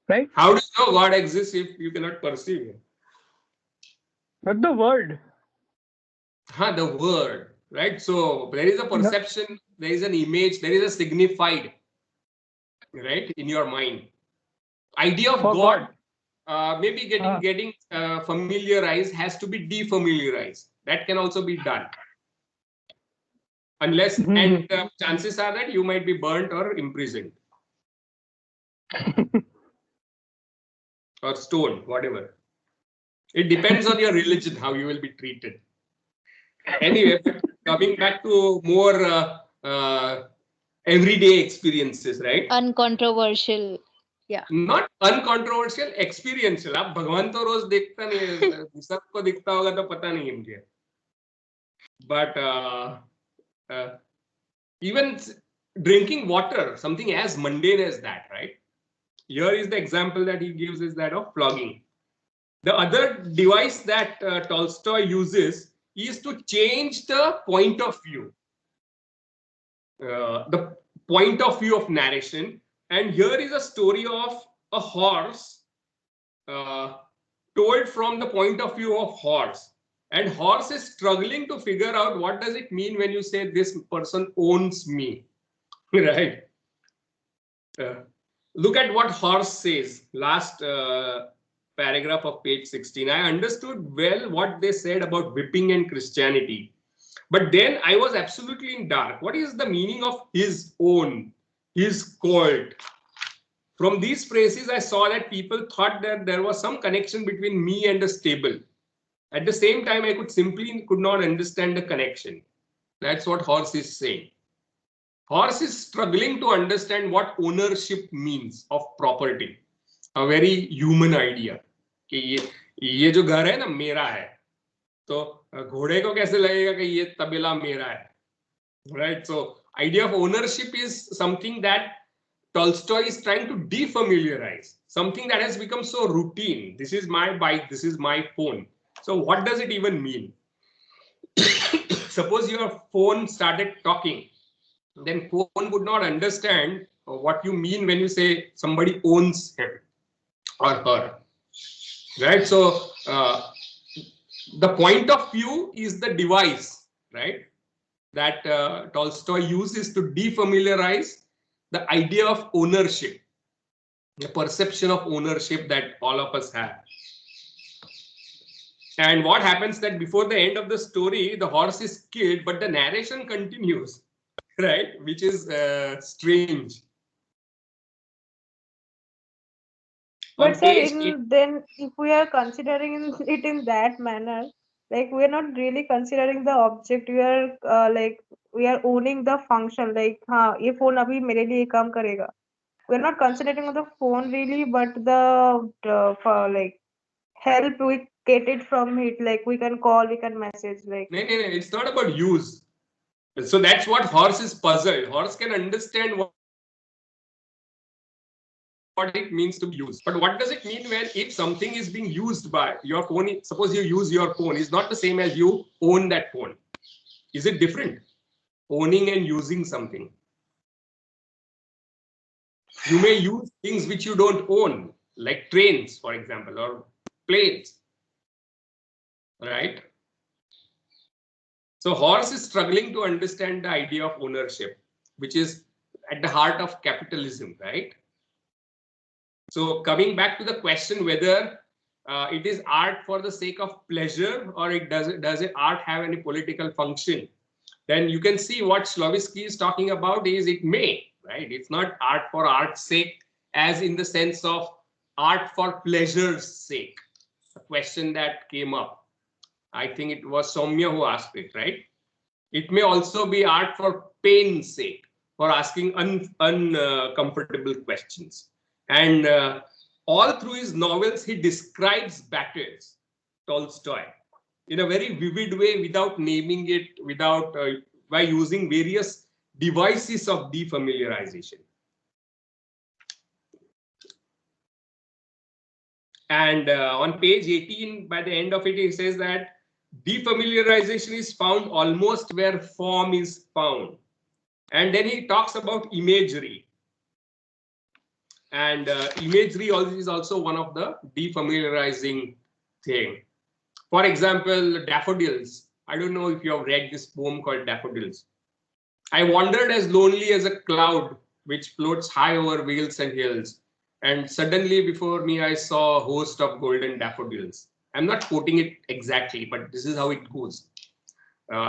right? How do you know God exists if you cannot perceive him? But the word. The word, right? So there is a perception, there is an image, there is a signified, right, in your mind. idea of For God, God. maybe getting familiarized has to be defamiliarized. That can also be done. Unless, and chances are that you might be burnt or imprisoned. Or stoned, whatever. It depends on your religion, how you will be treated. Anyway, coming back to more everyday experiences, right? Uncontroversial. Yeah. Not uncontroversial, experiential. आप भगवान तो रोज देखता नहीं है, सबको दिखता होगा तो पता नहीं है मुझे. But even drinking water, something as mundane as that, right? Here is the example that he gives is that of flogging. The other device that Tolstoy uses is to change the point of view. The point of view of narration. And here is a story of a horse told from the point of view of horse. And horse is struggling to figure out what does it mean when you say this person owns me, right? Look at what horse says, last paragraph of page 16. I understood well what they said about whipping and Christianity. But then I was absolutely in dark. What is the meaning of his own, his called? From these phrases, I saw that people thought that there was some connection between me and the stable. At the same time, I could not understand the connection. That's what horse is saying. Horse is struggling to understand what ownership means of property. A very human idea. कि ये जो घर है ना मेरा है, तो घोड़े को कैसे लगेगा कि ये तबेला मेरा है, right? So idea of ownership is something that Tolstoy is trying to defamiliarize, something that has become so routine. This is my bike, this is my phone. So what does it even mean? Suppose your phone started talking, then phone would not understand what you mean when you say somebody owns him or her, right? So the point of view is the device, right, that Tolstoy uses to defamiliarize the idea of ownership, the perception of ownership that all of us have. And what happens that before the end of the story, the horse is killed, but the narration continues, right? Which is strange. But sir, then if we are considering it in that manner, like we are not really considering the object. We are like we are owning the function. Like, हाँ ये phone अभी मेरे लिए काम करेगा. We are not considering the phone really, but the like help we get it from it. Like we can call, we can message. Like no, it's not about use. So that's what horse is puzzled. Horse can understand what it means to be used. But what does it mean when if something is being used by your phone, suppose you use your phone, is not the same as you own that phone. Is it different? Owning and using something. You may use things which you don't own, like trains, for example, or planes, right? So horse is struggling to understand the idea of ownership, which is at the heart of capitalism, right? So coming back to the question whether it is art for the sake of pleasure or does it art have any political function, then you can see what Slavinsky is talking about is it may, right? It's not art for art's sake as in the sense of art for pleasure's sake. A question that came up. I think it was Soumya who asked it, right? It may also be art for pain's sake, for asking uncomfortable questions. And all through his novels, he describes battles, Tolstoy, in a very vivid way without naming it, without by using various devices of defamiliarization. And on page 18, by the end of it, he says that defamiliarization is found almost where form is found. And then he talks about imagery. And imagery is also one of the defamiliarizing thing. For example, daffodils. I don't know if you have read this poem called Daffodils. I wandered as lonely as a cloud which floats high over vales and hills. and suddenly before me I saw a host of golden daffodils. I'm not quoting it exactly, but this is how it goes.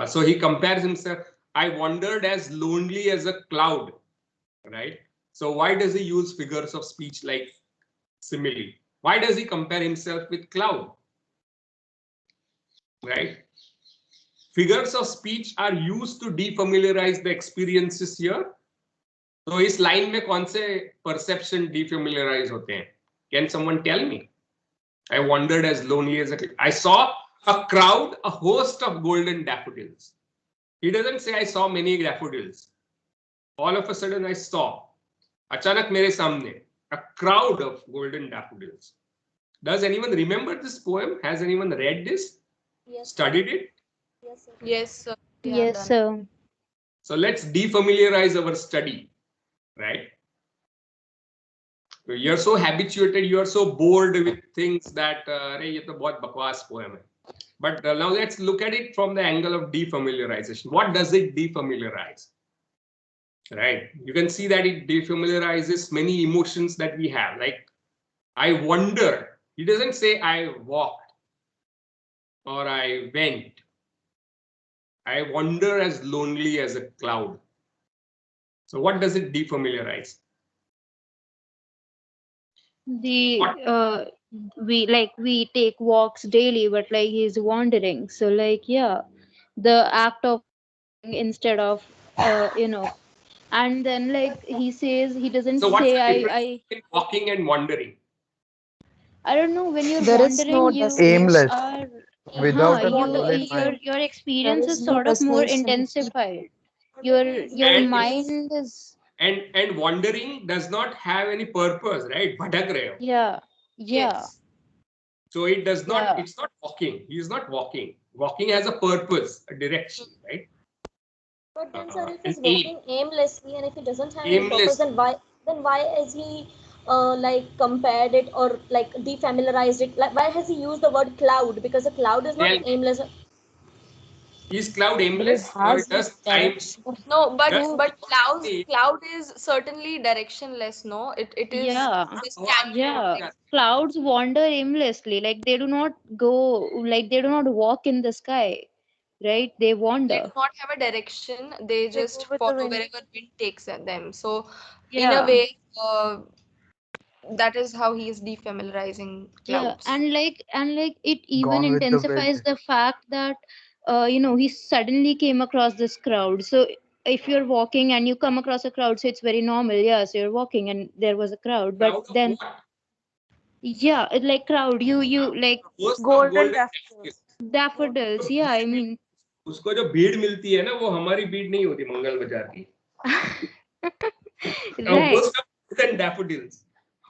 So he compares himself. I wandered as lonely as a cloud, right? So why does he use figures of speech like simile? Why does he compare himself with cloud? Right? Figures of speech are used to defamiliarize the experiences here. तो इस line में कौन से perception defamiliarize होते हैं? Can someone tell me? I wandered as lonely as a cloud. I saw a crowd, a host of golden daffodils. He doesn't say I saw many daffodils. All of a sudden I saw, अचानक मेरे सामने, a crowd of golden daffodils. Does anyone remember this poem? Has anyone read this? Yes. Studied it? Yes, sir. Yes, sir. We have Yes, done. sir. So let's defamiliarize our study, right? You're so habituated, you are so bored with things that ये तो बहुत बकवास poem है. But now let's look at it from the angle of defamiliarization. What does it defamiliarize? Right? You can see that it defamiliarizes many emotions that we have. Like, I wonder. He doesn't say I walked or I went. I wander as lonely as a cloud. So what does it defamiliarize? We take walks daily, but like he's wandering. So like the act of walking instead of and then like he says he doesn't So what's say the difference I between walking and wandering? I don't know, when you're There is no wandering you Aimless, are without a you goal in mind. your There experience is is no sort of more destination. intensified. Your And mind is and wandering does not have any purpose, right? Bhatak rahe ho. yeah. Yes. So it does not, Yeah. it's not walking. He is not walking. Walking has a purpose, a direction, right? But then, sir, if An he's aim. walking aimlessly and if he doesn't have any purpose, Aimless. then why is he like compared it or like defamiliarized it? Like, why has he used the word cloud? Because a cloud is not Tell me, aimless. is cloud But it aimless or has it the does time? direction of No, but Does but cloud say cloud is certainly directionless. No, it is Yeah. just हवा में carrying उड़ Yeah, जाती clouds wander aimlessly. Like they do not they do not walk in the sky, right? They they wander. do not have a direction. They They just go with the follow wind. wherever wind takes them. So in a Yeah, way, that is how he is defamiliarizing yeah, clouds. and it even Gone with the intensifies wind. the fact that he suddenly came across this crowd. So if you're walking and you come across a crowd, so it's very normal. Yeah, so you're walking and there was a crowd, but crowd of then what? yeah, like crowd, you like Host of Golden golden daffodils. daffodils. Yeah, I mean. उसको जो भीड़ मिलती है ना वो हमारी भीड़ नहीं होती मंगल बाजार की. A Right, host of golden daffodils.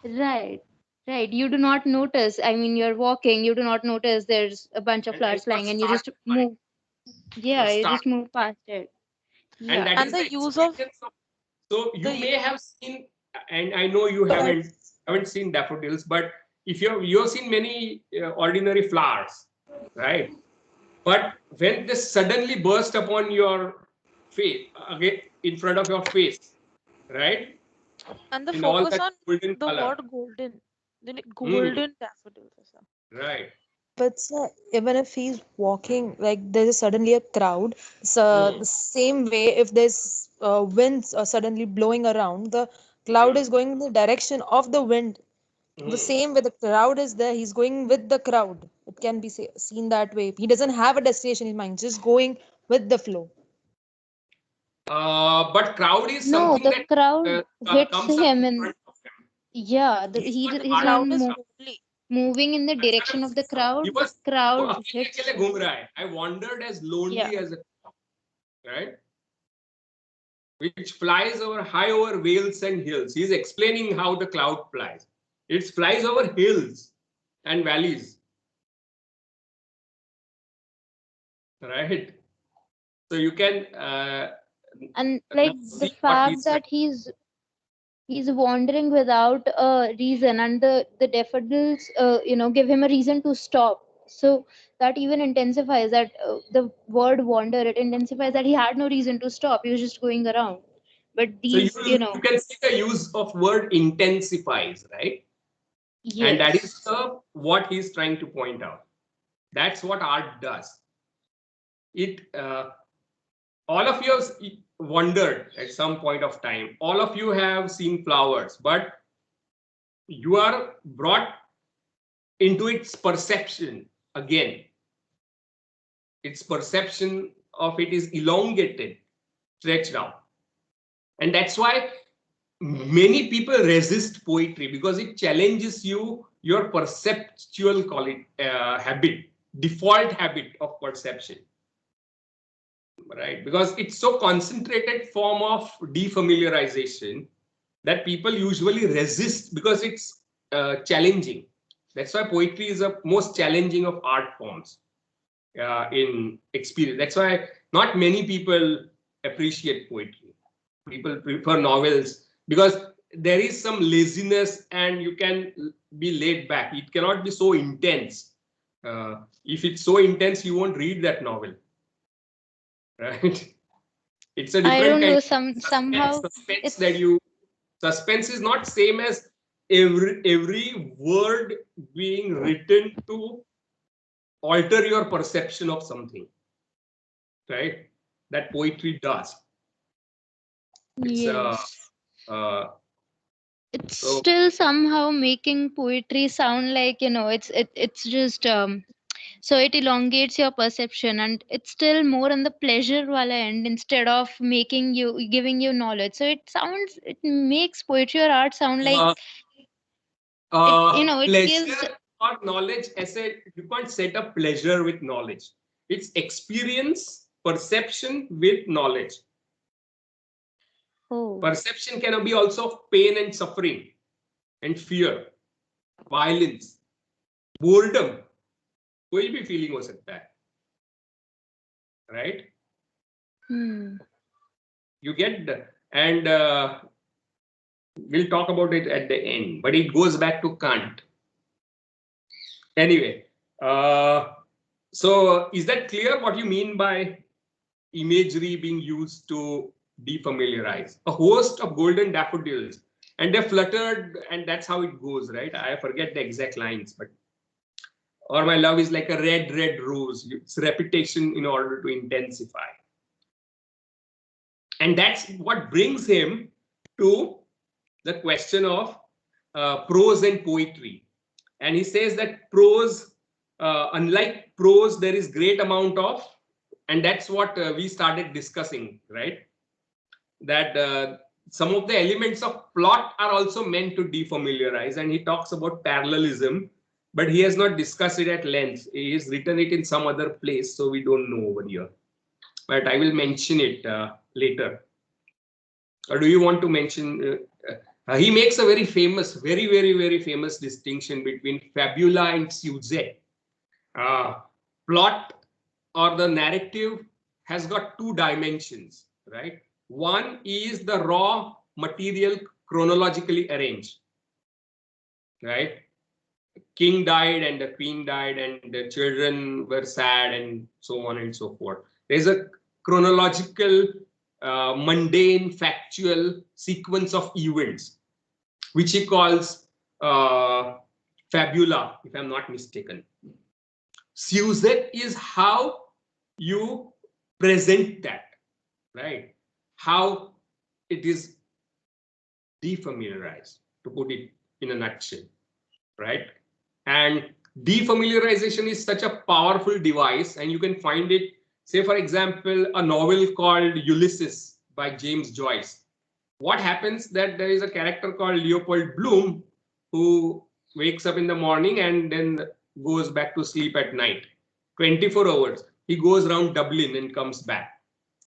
right, right. You do not notice. I mean, you're walking, you do not notice there's a bunch of And flowers you're flying, and you just startled by it. move. Yeah, You're you just startled. move past it. And Yeah. that And is the the use of experience of. So you the may have seen, and I know you haven't seen daffodils, but if you've seen many ordinary flowers, right? But when they suddenly burst upon your face, again in front of your face, right? and the In all focus that on golden the color, word golden. Then Hmm, golden daffodils. right? But even if he's walking, like there's suddenly a crowd, so Hmm, the same way, if there's winds suddenly blowing around, the cloud hmm, is going in the direction of the wind. The hmm. same way the crowd is there, he's going with the crowd. It can be seen that way. He doesn't have a destination in mind, just going with the flow. But crowd is No, something the that crowd hits comes up him, in and front of him. yeah, He's not he's part not of Cloud the is crowd. lonely. moving in the अचानक direction of से the crowd. he The was वो crowd अकेले hits अकेले him. घूम रहा है. I wandered as Yeah, lonely as a cloud, right? Which flies over high over vales and hills. He's explaining how the cloud flies. It flies over hills and valleys, right? So you can and now like the see what he fact said. that he's wandering without a reason, and the daffodils give him a reason to stop. So that even intensifies that the word wander, it intensifies that he had no reason to stop, he was just going around. But So these, you can see the use of word intensifies, right? yes. And that is what he's trying to point out. That's what art does. It all of you have wondered at some point of time. All of you have seen flowers, but you are brought into its perception again. Its perception of it is elongated, stretched out. And that's why many people resist poetry, because it challenges your perceptual habit, default habit of perception. Right? Because it's so concentrated form of defamiliarization that people usually resist because it's challenging. That's why poetry is the most challenging of art forms in experience. That's why not many people appreciate poetry. People prefer novels because there is some laziness and you can be laid back. It cannot be so intense. If it's so intense, you won't read that novel. Right? It's a different I don't kind know, of somehow suspense that you. Suspense is not same as every word being written to alter your perception of something, right? That poetry does. It's yes. It's so still somehow making poetry sound like, it's just so it elongates your perception, and it's still more on the pleasure wala end instead of giving you knowledge. So it makes poetry or art sound like it pleasure gives. or knowledge. As you can't set up pleasure with knowledge. It's experience, perception with knowledge. Oh. Perception can be also of pain and suffering and fear, violence, boredom. कोई भी feeling हो सकता है, right? You get and we'll talk about it at the end, but it goes back to Kant. Anyway, so is that clear what you mean by imagery being used to defamiliarize? A host of golden daffodils, and they fluttered, and that's how it goes, right? I forget the exact lines, but or my love is like a red, red rose. It's repetition in order to intensify. And that's what brings him to the question of prose and poetry. And he says that prose, unlike prose, there is great amount of, and that's what we started discussing, right? That some of the elements of plot are also meant to defamiliarize. And he talks about parallelism, but he has not discussed it at length. He has written it in some other place, so we don't know over here. But I will mention it later. Or do you want to mention? He makes a very famous, very famous distinction between fabula and sujet. Plot or the narrative has got two dimensions, right? One is the raw material chronologically arranged, right? King died and the queen died and the children were sad and so on and so forth. There's a chronological, mundane, factual sequence of events, which he calls fabula, if I'm not mistaken. Sujet is how you present that, right? How it is defamiliarized, to put it in a nutshell, right? And defamiliarization is such a powerful device, and you can find it, say, for example, a novel called Ulysses by James Joyce. What happens that there is a character called Leopold Bloom who wakes up in the morning and then goes back to sleep at night. 24 hours. He goes around Dublin and comes back.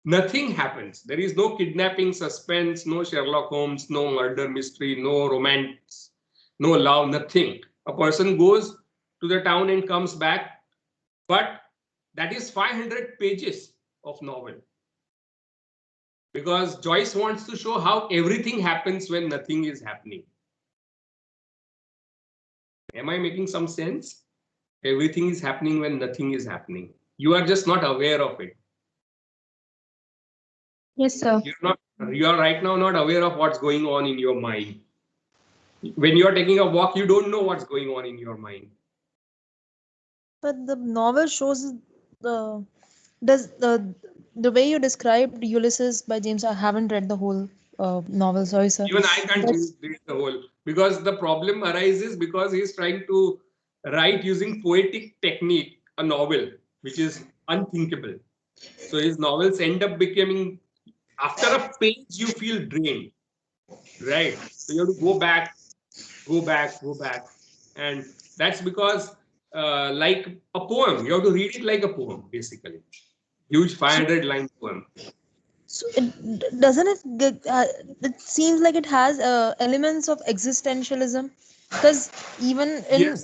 Nothing happens. There is no kidnapping, suspense, no Sherlock Holmes, no murder mystery, no romance, no love, nothing. A person goes to the town and comes back, but that is 500 pages of novel. Because Joyce wants to show how everything happens when nothing is happening. Am I making some sense? Everything is happening when nothing is happening. You are just not aware of it. Yes, sir. You are right now not aware of what's going on in your mind. When you are taking a walk, you don't know what's going on in your mind. But the novel shows the the way you described Ulysses by James. I haven't read the whole novel. Sorry, sir. Even I can't read the whole, because the problem arises because he is trying to write using poetic technique a novel which is unthinkable. So his novels end up becoming, after a page you feel drained, right? So you have to go back, and that's because like a poem, you have to read it like a poem, basically. Huge 500-line poem. So doesn't it seems like it has elements of existentialism, because even in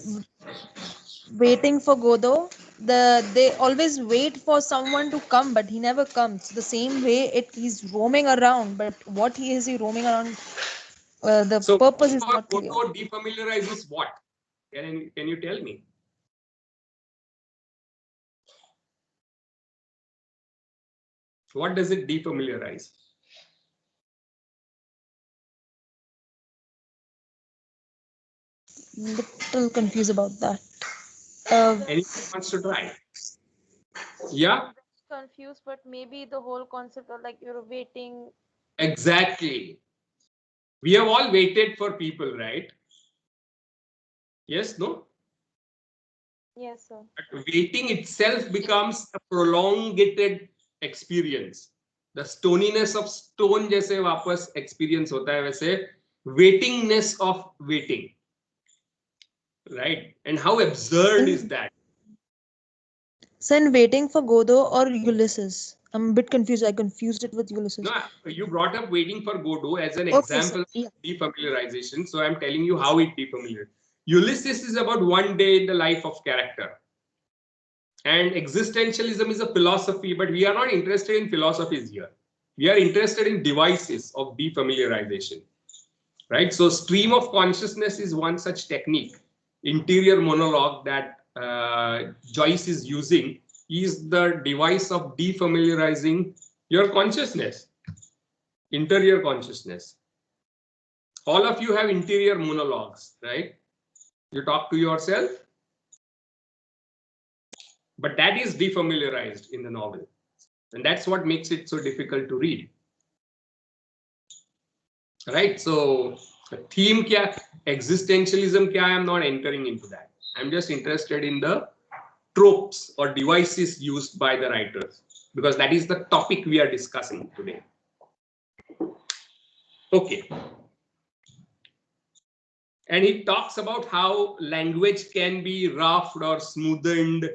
Waiting for Godot, they always wait for someone to come, but he never comes. The same way he's roaming around, but what is he roaming around? The purpose is not clear. Godot defamiliarizes what? Can you tell me? What does it defamiliarize? Little confused about that. Anyone wants to try? Yeah. Confused, but maybe the whole concept of like you're waiting. Exactly. We have all waited for people, right? Yes, no? Yes, sir. But waiting itself becomes a prolongated experience. The stoniness of stone जैसे वापस experience होता है, वैसे waitingness of waiting, right? And how absurd is that? So in Waiting for Godot or Ulysses? I'm a bit confused. I confused it with Ulysses. No, you brought up Waiting for Godot as an example of defamiliarization. So I'm telling you how it defamiliarizes. Ulysses is about one day in the life of character. And existentialism is a philosophy, but we are not interested in philosophies here. We are interested in devices of defamiliarization, right? So stream of consciousness is one such technique. Interior monologue that Joyce is using is the device of defamiliarizing your consciousness, interior consciousness. All of you have interior monologues, right? You talk to yourself, but that is defamiliarized in the novel. And that's what makes it so difficult to read. Right? So theme kya, existentialism kya, I'm not entering into that. I'm just interested in the tropes or devices used by the writers, because that is the topic we are discussing today. Okay. And he talks about how language can be roughed or smoothened,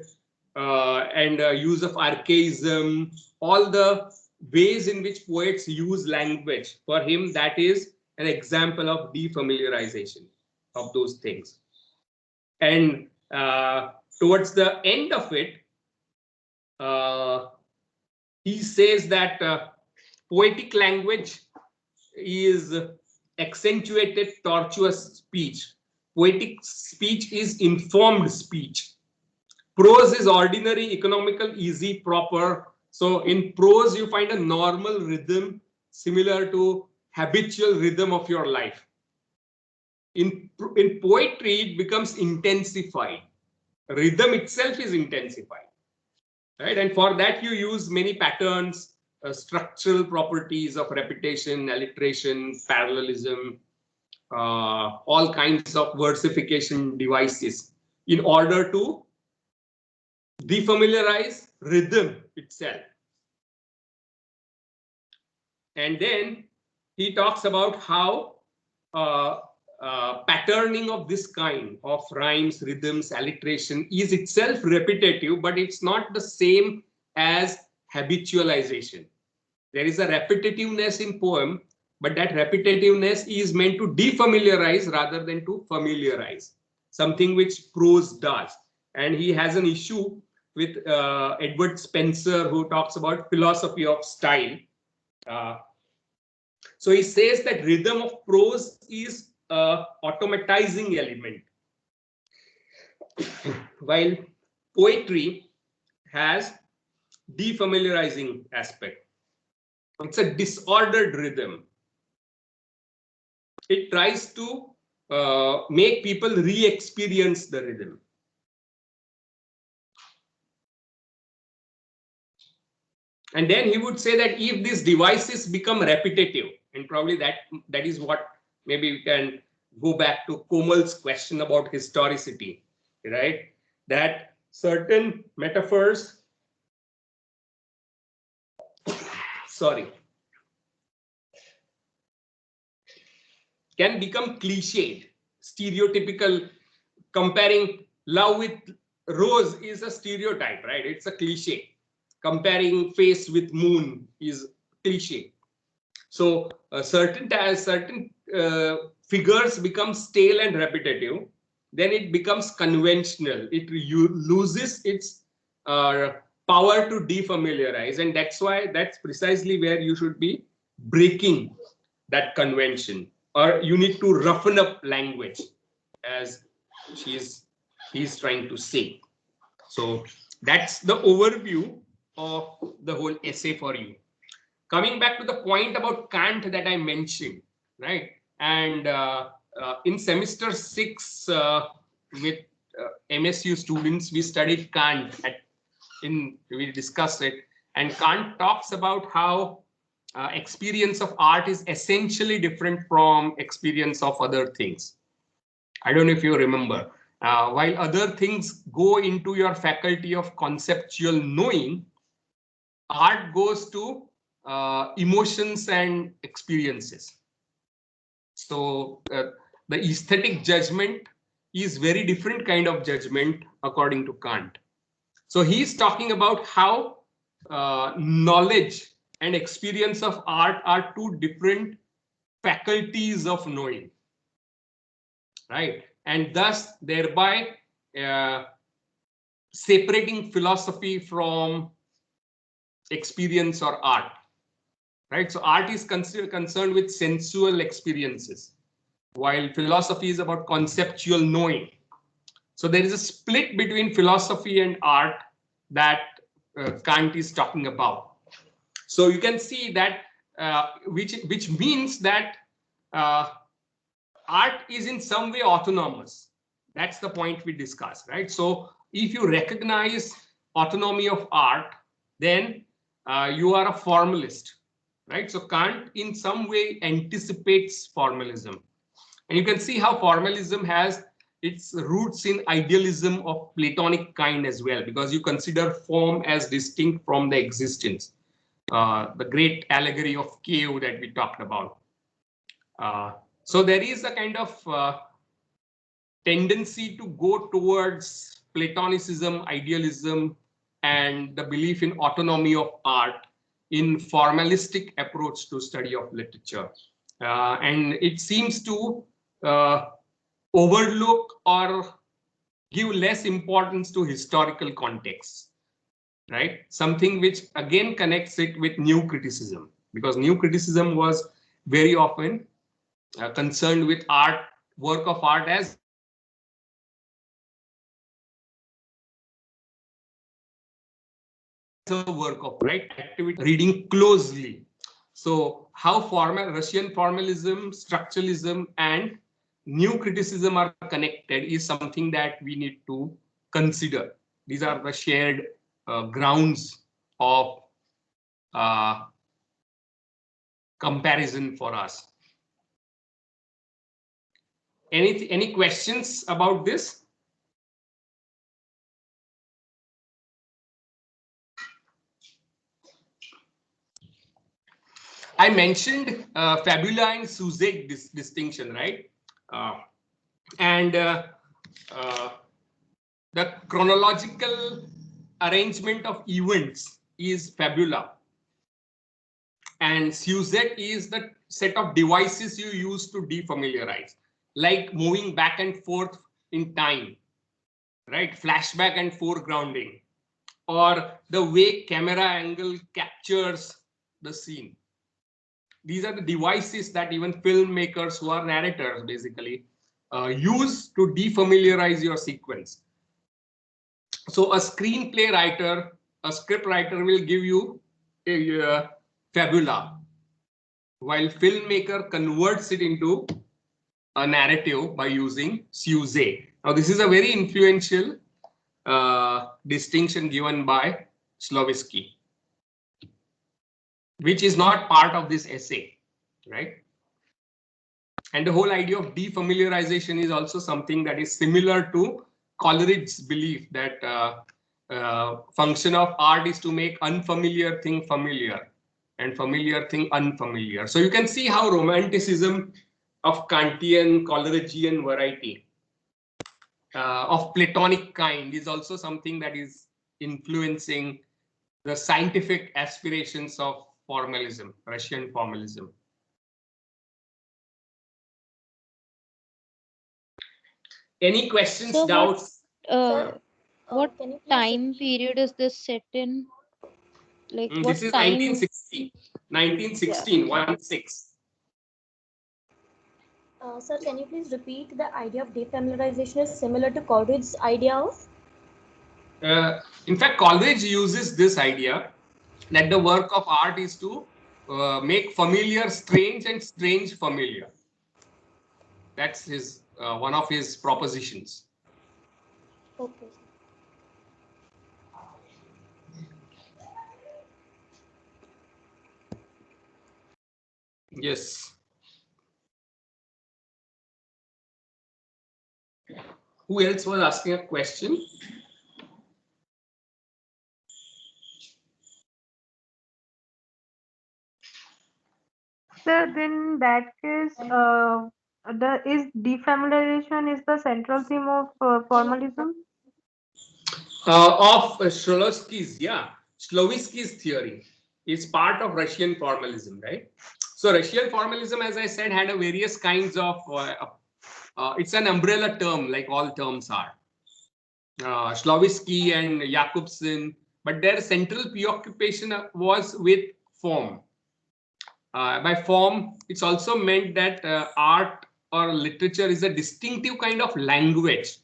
and use of archaism, all the ways in which poets use language. For him, that is an example of defamiliarization of those things. And towards the end of it, he says that poetic language is accentuated, tortuous speech. Poetic speech is informed speech. Prose is ordinary, economical, easy, proper. So in prose, you find a normal rhythm similar to habitual rhythm of your life. In poetry, it becomes intensified. Rhythm itself is intensified, right? And for that, you use many patterns, structural properties of repetition, alliteration, parallelism, all kinds of versification devices in order to defamiliarize rhythm itself. And then he talks about how patterning of this kind of rhymes, rhythms, alliteration is itself repetitive, but it's not the same as habitualization. There is a repetitiveness in poem, but that repetitiveness is meant to defamiliarize rather than to familiarize, something which prose does. And he has an issue with Edward Spencer, who talks about philosophy of style. So he says that rhythm of prose is a automatizing element, while poetry has defamiliarizing aspect. It's a disordered rhythm. It tries to make people re-experience the rhythm. And then he would say that if these devices become repetitive, and probably that is what maybe we can go back to Komal's question about historicity, right? That certain metaphors, can become cliched, stereotypical. Comparing love with rose is a stereotype, right? It's a cliche. Comparing face with moon is cliche. So certain figures become stale and repetitive. Then it becomes conventional. It loses its power to defamiliarize, and that's precisely where you should be breaking that convention, or you need to roughen up language, as he's trying to say. So that's the overview of the whole essay for you. Coming back to the point about Kant that I mentioned, right? And in semester 6 with MSU students, we studied Kant. We discussed it, and Kant talks about how experience of art is essentially different from experience of other things. I don't know if you remember. While other things go into your faculty of conceptual knowing, art goes to emotions and experiences. So the aesthetic judgment is very different kind of judgment according to Kant. So he's talking about how knowledge and experience of art are two different faculties of knowing, right? And thus thereby separating philosophy from experience or art, right? So art is concerned with sensual experiences, while philosophy is about conceptual knowing. So there is a split between philosophy and art that Kant is talking about. So you can see that which means that art is in some way autonomous. That's the point we discussed, right? So if you recognize autonomy of art, then you are a formalist, right? So Kant in some way anticipates formalism. And you can see how formalism has its roots in idealism of Platonic kind as well, because you consider form as distinct from the existence. The great allegory of cave that we talked about. So there is a kind of tendency to go towards Platonicism, idealism, and the belief in autonomy of art in formalistic approach to study of literature. And it seems to overlook or give less importance to historical context, right? Something which again connects it with new criticism, because new criticism was very often concerned with art, work of art as a work of right activity, reading closely. So how Russian formalism, structuralism, and new criticism are connected is something that we need to consider. These are the shared grounds of comparison for us. Any questions about this? I mentioned fabula and sujet distinction, right? And the chronological arrangement of events is fabula. And sujet is the set of devices you use to defamiliarize, like moving back and forth in time, right? Flashback and foregrounding, or the way camera angle captures the scene. These are the devices that even filmmakers who are narrators basically use to defamiliarize your sequence. So a screenplay writer, a script writer will give you fabula, while filmmaker converts it into a narrative by using sujet. Now, this is a very influential distinction given by Slovinsky, which is not part of this essay, right? And the whole idea of defamiliarization is also something that is similar to Coleridge's belief that function of art is to make unfamiliar thing familiar and familiar thing unfamiliar. So you can see how romanticism of Kantian, Coleridgean variety of Platonic kind is also something that is influencing the scientific aspirations of formalism, Russian formalism. Any questions, So doubts? What time period is this set in? Like what This is time? 1916. 1916, Yeah. 16. Sir, can you please repeat the idea of defamiliarization is similar to Coleridge's idea of? In fact, Coleridge uses this idea that the work of art is to make familiar strange and strange familiar. That's his one of his propositions. Okay. Yes. Who else was asking a question? Sir, then in that case, defamiliarization is the central theme of formalism? Of Shklovsky's, yeah, Shklovsky's theory is part of Russian formalism, right? So Russian formalism, as I said, had a various kinds of, it's an umbrella term like all terms are. Shklovsky and Jakobson, but their central preoccupation was with form. By form, it's also meant that art or literature is a distinctive kind of language,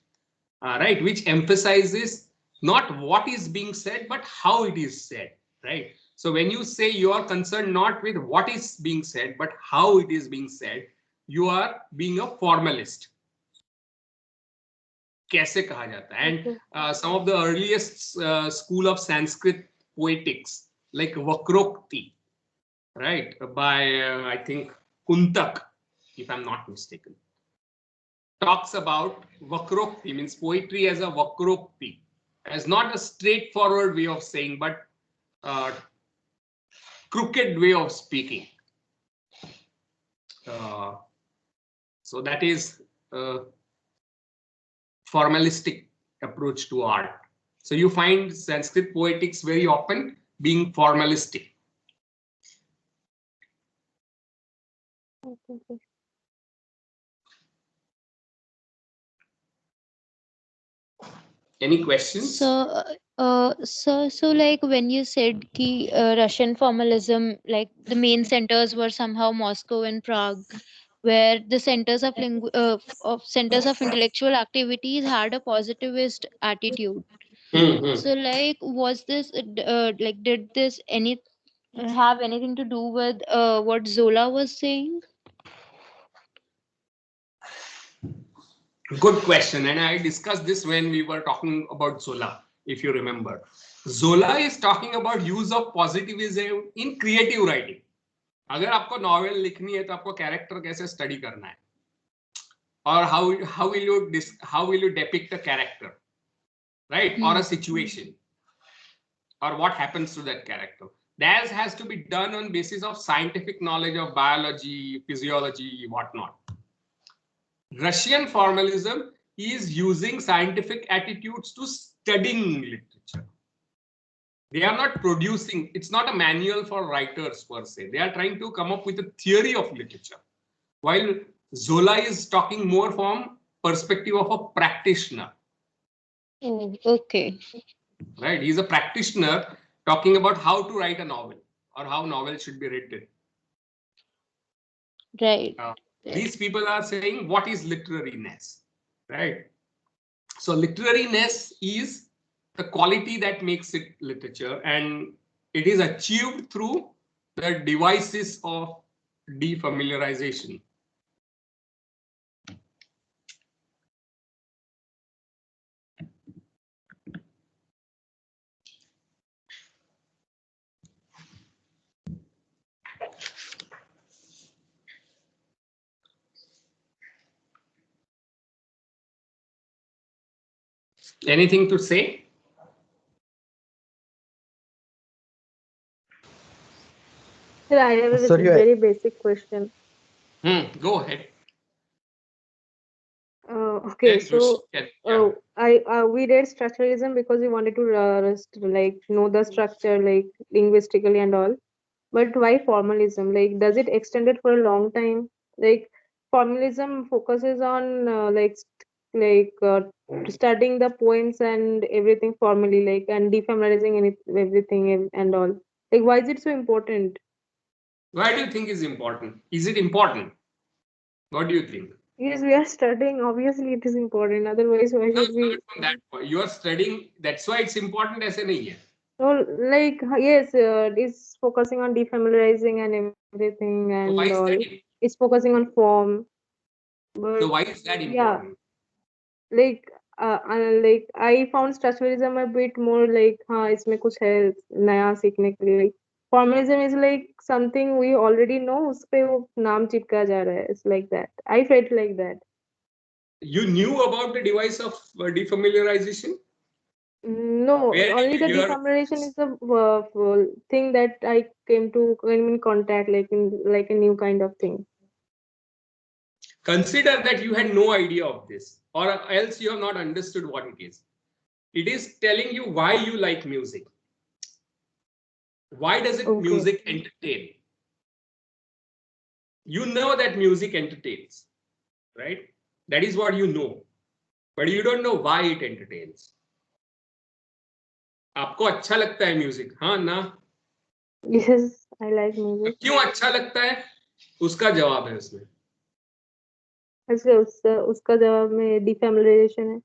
right, which emphasizes not what is being said, but how it is said, right? So when you say you are concerned not with what is being said, but how it is being said, you are being a formalist. कैसे कहा जाता है? And some of the earliest school of Sanskrit poetics, like Vakrokti, right, by I think Kuntak, if I'm not mistaken, talks about Vakrokti, means poetry as a Vakrokti, as not a straightforward way of saying, but crooked way of speaking. So that is formalistic approach to art. So you find Sanskrit poetics very often being formalistic. Any questions? So like when you said ki Russian formalism, like the main centers were somehow Moscow and Prague, where the centers of centers of intellectual activities had a positivist attitude. So like was this like did this have anything to do with what Zola was saying? Good question, and I discussed this when we were talking about Zola, if you remember. Zola is talking about use of positivism in creative writing. अगर आपको novel लिखनी है तो आपको character कैसे study करना है, और how will you depict a character, right, or a situation, or what happens to that character. That has to be done on basis of scientific knowledge of biology, physiology, whatnot. Russian formalism is using scientific attitudes to studying literature. They are not producing, it's not a manual for writers per se. They are trying to come up with a theory of literature. While Zola is talking more from perspective of a practitioner. Oh, okay. Right, he's a practitioner talking about how to write a novel or how novel should be written. Right. These people are saying what is literariness, right? So literariness is the quality that makes it literature, and it is achieved through the devices of defamiliarization. Anything to say? Sir, I have a very basic question. Go ahead. Okay, so we read structuralism because we wanted to like know the structure, like linguistically and all. But why formalism? Like, does it extended for a long time? Like, formalism focuses on studying the poems and everything formally, like, and defamiliarizing everything and all. Like, why is it so important? Why do you think is important? Is it important? What do you think? Yes, we are studying. Obviously, it is important. Otherwise, why should we? From that point, you are studying. That's why it's important. as नहीं है. So, like, yes, it's focusing on defamiliarizing and everything and why is all. that It's focusing on form. But, so why is that important? Yeah, like, I found structuralism a bit more like, इसमें कुछ है नया सीखने के लिए. Like, formalism is like something we already know. उस पे वो नाम चिपका जा रहा है. It's like that. I felt like that. You knew about the device of defamiliarization? No, only the defamiliarization is the thing that I came in contact, like a new kind of thing. Consider that you had no idea of this, or else you have not understood what it is. It is telling you why you like music. Why does music entertain? You know that music entertains, right? That is what you know, but you don't know why it entertains. आपको अच्छा लगता है music? हाँ ना? Yes, I like music. क्यों अच्छा लगता है? उसका जवाब है उसमें. उसका जवाब में defamiliarization है.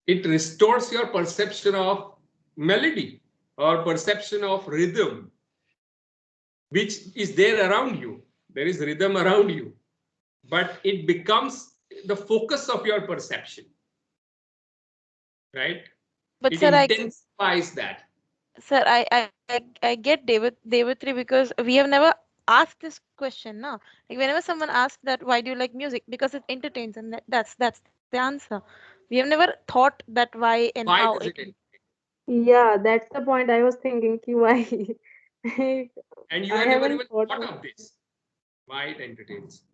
It restores your perception of melody or perception of rhythm, which is there around you. There is rhythm around you, but it becomes the focus of your perception, right? But it sir, intensifies that. Sir, I get Devotri, because we have never asked this question, no? Like, whenever someone asks that, why do you like music? Because it entertains, and that's the answer. We have never thought that why and why how does it. Yeah, that's the point I was thinking. Why? And you have never even thought of this. Why it entertains.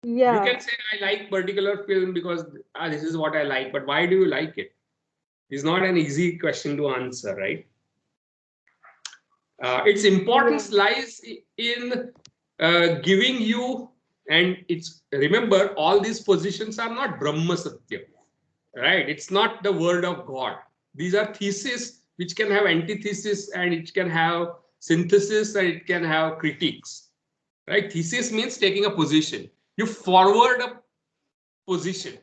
Yeah. You can say I like particular film because this is what I like, but why do you like it? It's not an easy question to answer, right? Its importance lies in giving you, and it's, remember, all these positions are not Brahma Satya, right? It's not the word of God. These are theses which can have antithesis, and it can have synthesis, and it can have critiques, right? Thesis means taking a position. You forward a position.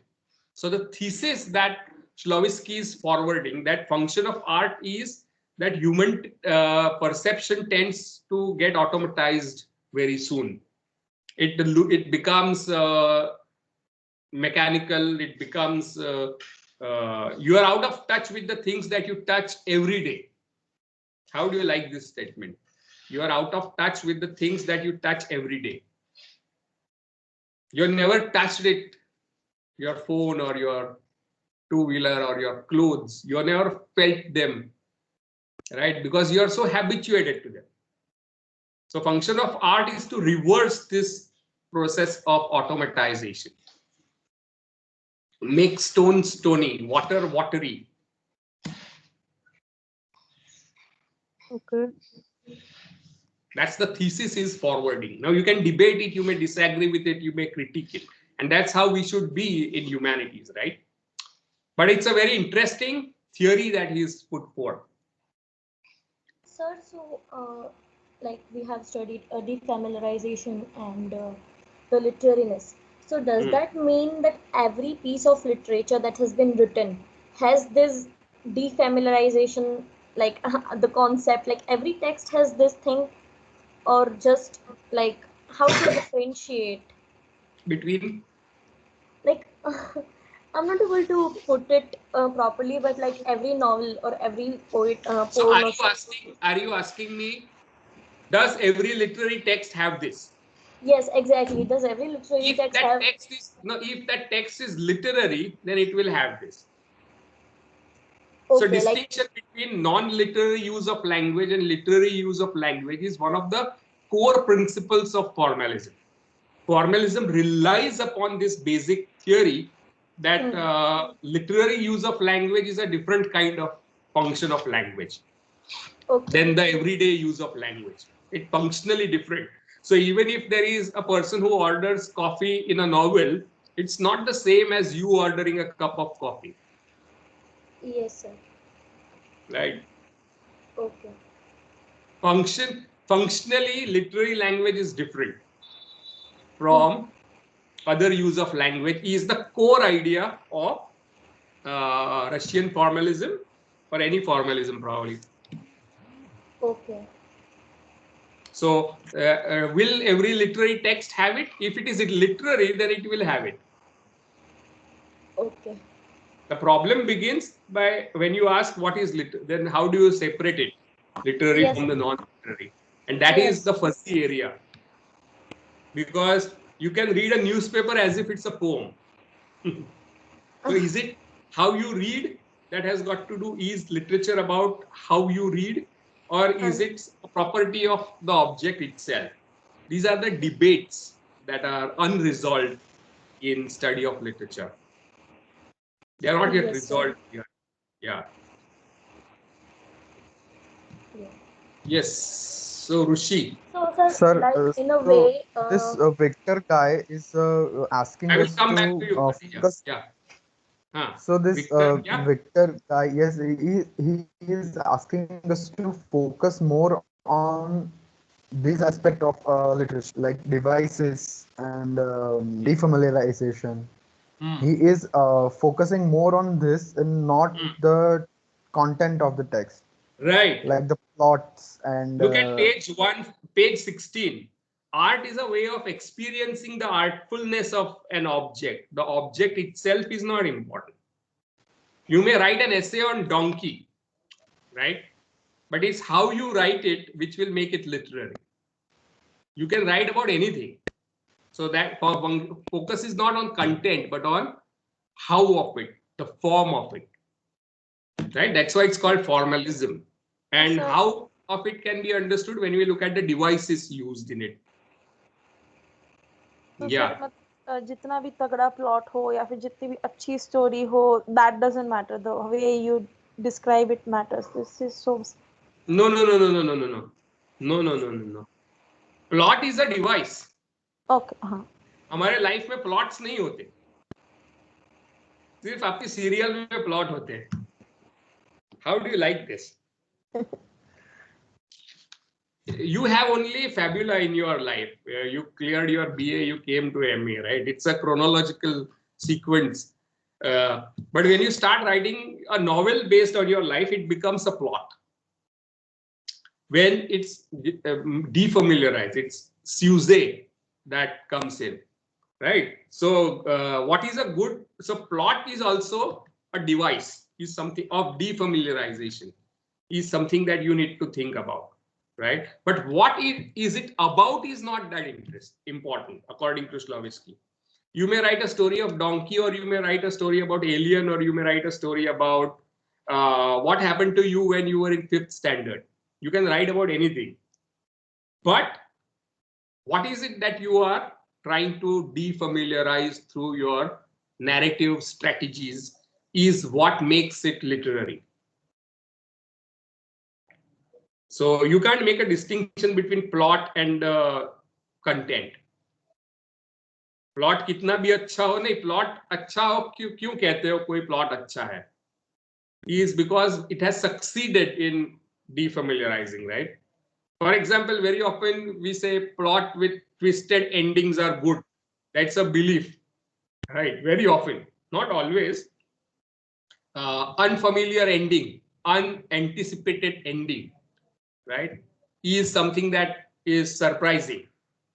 So the thesis that Shlovisky is forwarding, that function of art is that human perception tends to get automatized very soon. It becomes mechanical. It becomes you are out of touch with the things that you touch every day. How do you like this statement? You are out of touch with the things that you touch every day. You never touched it, your phone or your two-wheeler or your clothes. You never felt them, right? Because you are so habituated to them. So function of art is to reverse this process of automatization. Make stone stony, water watery. Okay. That's the thesis is forwarding. Now you can debate it, you may disagree with it, you may critique it. And that's how we should be in humanities, right? But it's a very interesting theory that he's put forth. Sir, so like we have studied defamiliarization and the literariness. So does that mean that every piece of literature that has been written has this defamiliarization like the concept, like every text has this thing, or just like how to differentiate between? Like I'm not able to put it properly, but like every novel or every So poem or are you asking me, does every literary text have this? yes, exactly. Does every literary If text that have? text is no, if that text is literary, then it will have this. So Okay, like distinction between non-literary use of language and literary use of language is one of the core principles of formalism. Formalism relies upon this basic theory that literary use of language is a different kind of function of language than the everyday use of language. It's functionally different. So even if there is a person who orders coffee in a novel, it's not the same as you ordering a cup of coffee. yes, sir. Right. Okay. Functionally, literary language is different from other use of language, is the core idea of Russian formalism or any formalism probably. Okay. So will every literary text have it? If it is literary, then it will have it. Okay. The problem begins by when you ask what is literary, then how do you separate it, literary Yes. from the non-literary? And that is the fuzzy area. Because you can read a newspaper as if it's a poem. So is it how you read that has got to do, is literature about how you read, or is it a property of the object itself? These are the debates that are unresolved in study of literature. They are not yet resolved here. Yeah. Yes. So Rushi. So Sir, like in a so way, this Victor guy is asking I will us come back to to you. focus. Yeah. So this Victor, yeah. Victor guy, yes, he is asking us to focus more on this aspect of literature, like devices and defamiliarization. He is focusing more on this and not the content of the text, Right. like the plots and. Look at page 16. Art is a way of experiencing the artfulness of an object. The object itself is not important. You may write an essay on donkey, right? But it's how you write it which will make it literary. You can write about anything. So that focus is not on content, but on how of it, the form of it. Right? That's why it's called formalism. And how of it can be understood when we look at the devices used in it. Yeah. जितना भी तगड़ा plot हो या फिर जितनी भी अच्छी story हो, that doesn't matter. The way you describe it matters. This is so. No. Plot is a device. Okay. हाँ. हमारे लाइफ में प्लॉट्स नहीं होते, सिर्फ आपके सीरियल में प्लॉट होते हैं. How do you like this? You have only fabula in your life. You cleared your BA, you came to MA, right? It's a chronological sequence. But when you start writing a novel based on your life, it becomes a plot. When it's defamiliarized, it's sujet that comes in, right? So what is a good, so plot is also a device, is something of defamiliarization, is something that you need to think about. Right, but what is it about is not that important, according to Slavinsky. You may write a story of donkey, or you may write a story about alien, or you may write a story about what happened to you when you were in 5th standard. You can write about anything. But what is it that you are trying to defamiliarize through your narrative strategies is what makes it literary. So you can't make a distinction between plot and content. Plot कितना भी अच्छा हो, नहीं plot अच्छा हो क्यों कहते हो कोई प्लॉट अच्छा है, is because it has succeeded in defamiliarizing, right? For example, very often we say plot with twisted endings are good. That's a belief, right? Very often, not always. Unfamiliar ending unanticipated ending, right, is something that is surprising.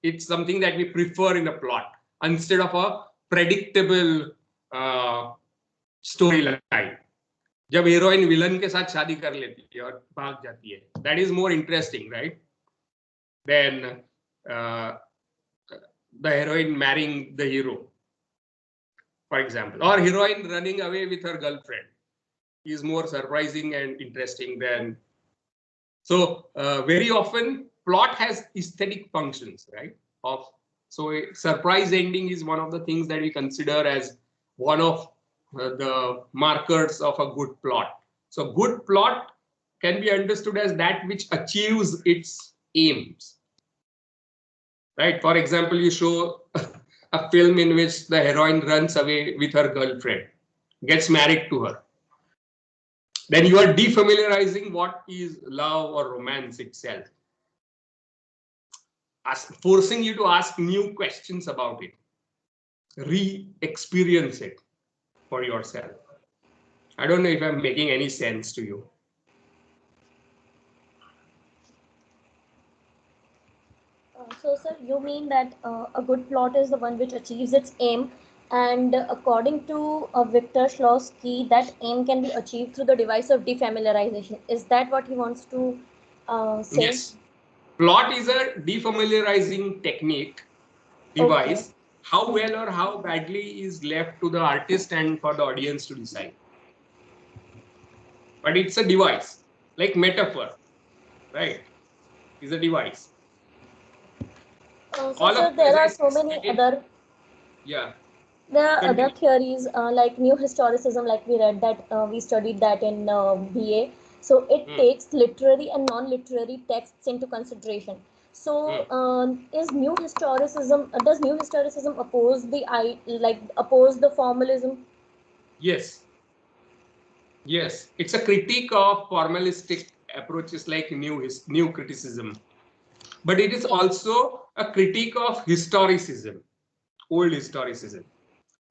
It's something that we prefer in a plot instead of a predictable storyline. जब heroine villain के साथ शादी कर लेती है और भाग जाती है, that is more interesting, right? Than the heroine marrying the hero, for example, or heroine running away with her girlfriend is more surprising and interesting than. So very often plot has aesthetic functions, right? So a surprise ending is one of the things that we consider as one of the markers of a good plot. So good plot can be understood as that which achieves its aims, right? For example, you show a film in which the heroine runs away with her girlfriend, gets married to her. Then you are defamiliarizing what is love or romance itself, forcing you to ask new questions about it, re-experience it for yourself. I don't know if I'm making any sense to you. So, sir, you mean that a good plot is the one which achieves its aim, and according to Victor Schlosky, that aim can be achieved through the device of defamiliarization. Is that what he wants to say? Yes. Plot is a defamiliarizing technique, device. Okay. How well or how badly is left to the artist and for the audience to decide. But it's a device, like metaphor, right? Is a device. So, sir, there are so many other. Yeah. There are other theories like new historicism, like we read that we studied that in BA. So it takes literary and non-literary texts into consideration. So is new historicism, does new historicism oppose the formalism? Yes. Yes, it's a critique of formalistic approaches like new criticism, but it is also a critique of historicism, old historicism,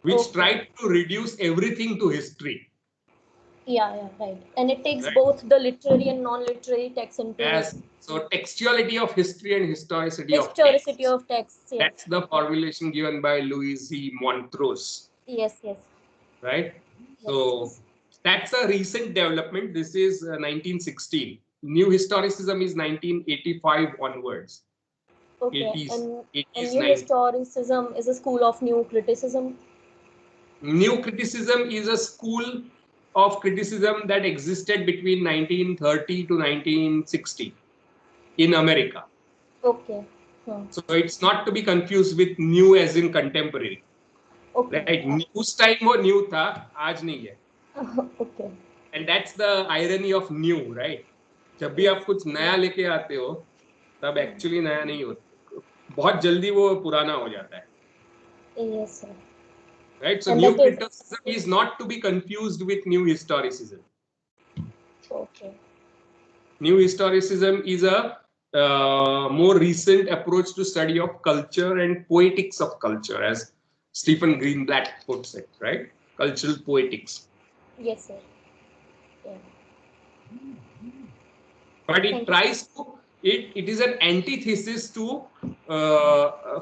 which tried to reduce everything to history. Yeah, right. And it takes both the literary and non-literary texts into. Yes. So textuality of history and historicity of texts. Yes. That's the formulation given by Louis C. Montrose. Yes. Right. So that's a recent development. This is 1916. New historicism is 1985 onwards. Okay. 80s, and new historicism is a school of new criticism. New criticism is a school of criticism that existed between 1930 to 1960 in America. Okay. So it's not to be confused with new as in contemporary. Okay. Right? News time वो new था, आज नहीं है. Okay. And that's the irony of new, right? जब भी आप कुछ नया लेके आते हो, तब actually नया नहीं होता. बहुत जल्दी वो पुराना हो जाता है. Yes, sir. Right? So new criticism is not to be confused with new historicism. Okay. New historicism is a more recent approach to study of culture and poetics of culture, as Stephen Greenblatt puts it, right? Cultural poetics. Yes, sir. Yeah. But it tries to, it is an antithesis to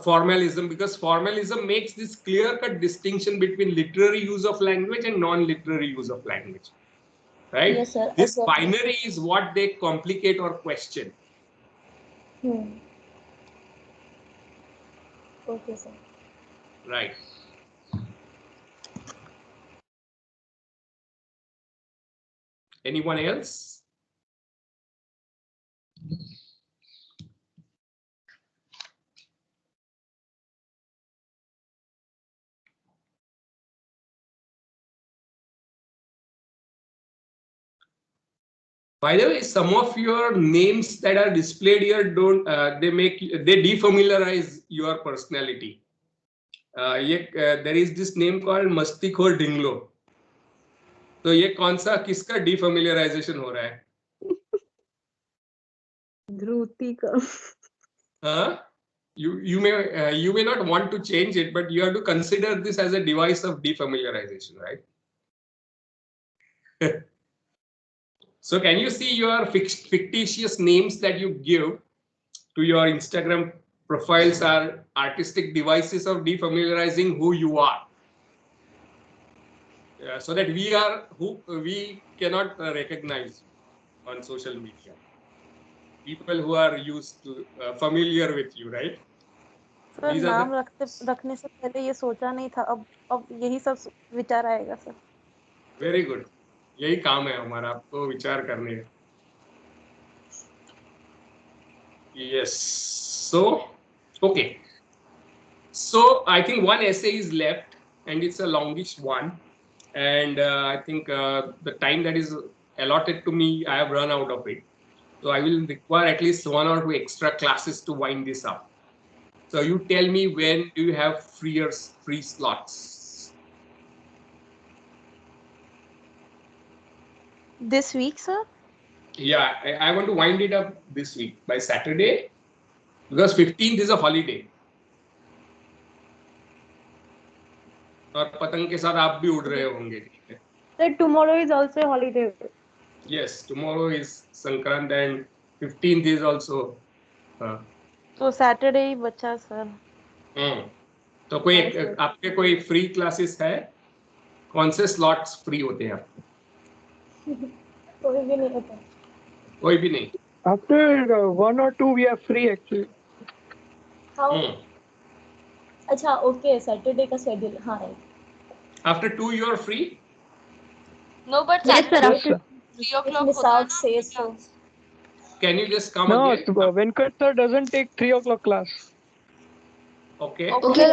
formalism, because formalism makes this clear-cut distinction between literary use of language and non-literary use of language. Right? Yes, sir. This binary is what they complicate or question. Okay, sir. Right. Anyone else? By the way, some of your names that are displayed here don't they defamiliarize your personality. There is this name called Mastikhor Dinglo. तो ये कौन सा किसका defamiliarization हो रहा है? ध्रुति का. You may not want to change it, but you have to consider this as a device of defamiliarization, right? So can you see your fictitious names that you give to your Instagram profiles are artistic devices of defamiliarizing who you are? So that we cannot recognize on social media. People who are used to familiar with you, right? Sir नाम रखने से पहले ये सोचा नहीं था, अब यही सब विचार आएगा सर. वेरी गुड, यही काम है हमारा, आपको विचार करने का. Yes. So, okay. So I think one essay is left, and it's a longish one, and I think the time that is allotted to me, I have run out of it. So I will require at least 1 or 2 extra classes to wind this up. So you tell me, when do you have free slots? This week, sir? Yeah, I want to wind it up this week by Saturday, because 15th is a holiday. और पतंग के साथ आप भी उड़ रहे होंगे, ठीक है? Sir, tomorrow is also a holiday. Yes, tomorrow is Sankrant and 15th is also. तो Saturday ही बचा सर. तो कोई आपके कोई फ्री क्लासेस है? कौन से स्लॉट्स फ्री होते हैं आपके? कोई भी नहीं होता. कोई भी नहीं. After 1 or 2 we are free actually. How? अच्छा, okay, Saturday का schedule, हाँ है. After 2 you are free? No, but Saturday 3 o'clock Miss out says so. Can you just come again? No, Venkat sir doesn't take 3 o'clock class. Okay. Okay,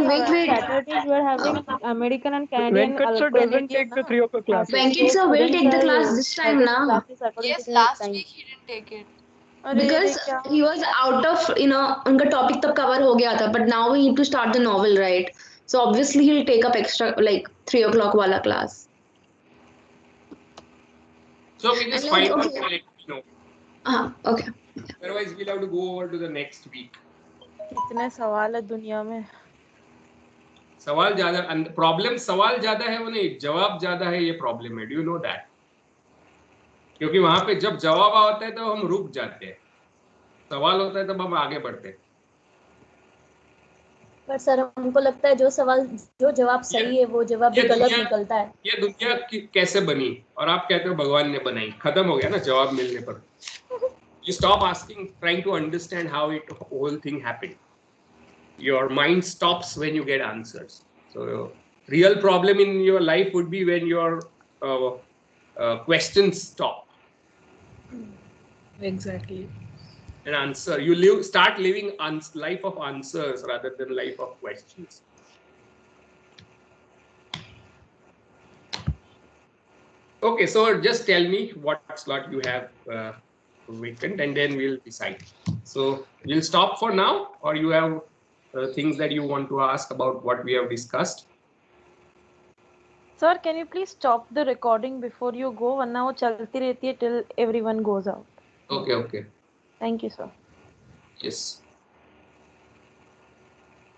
wait. Saturdays we are having American and Canadian. Venkat sir doesn't take the 3 o'clock class. Venkat sir will take the class this time now. Yes, last week he didn't take it. Because he was out of, उनका topic तब cover हो गया था, but now we need to start the novel, right? So obviously he'll take up extra like 3 o'clock wala class. So we just find out and let me know. Okay. Otherwise we'll have to go over to the next week. कितने सवाल है दुनिया में. सवाल ज्यादा, problem सवाल ज्यादा है वो नहीं, जवाब ज्यादा है, ये प्रॉब्लम है. Do you know that? क्योंकि वहां पे जब जवाब आता है तो हम रुक जाते हैं, सवाल होता है तब हम आगे बढ़ते हैं. पर सर हमको लगता है जो जवाब सही है वो जवाब भी गलत निकलता है. ये दुनिया कैसे बनी और आप कहते हो भगवान ने बनाई? खत्म हो गया ना जवाब मिलने पर. You stop asking, trying to understand how it whole thing happened. Your mind stops when you get answers. So real problem in your life would be when your questions stop. Exactly. An answer. You start living life of answers rather than life of questions. Okay, so just tell me what slot you have vacant, and then we'll decide. So we'll stop for now, or you have things that you want to ask about what we have discussed? Sir, can you please stop the recording before you go? वरना वो चलती रहती है till everyone goes out. Okay. Thank you, sir. Yes.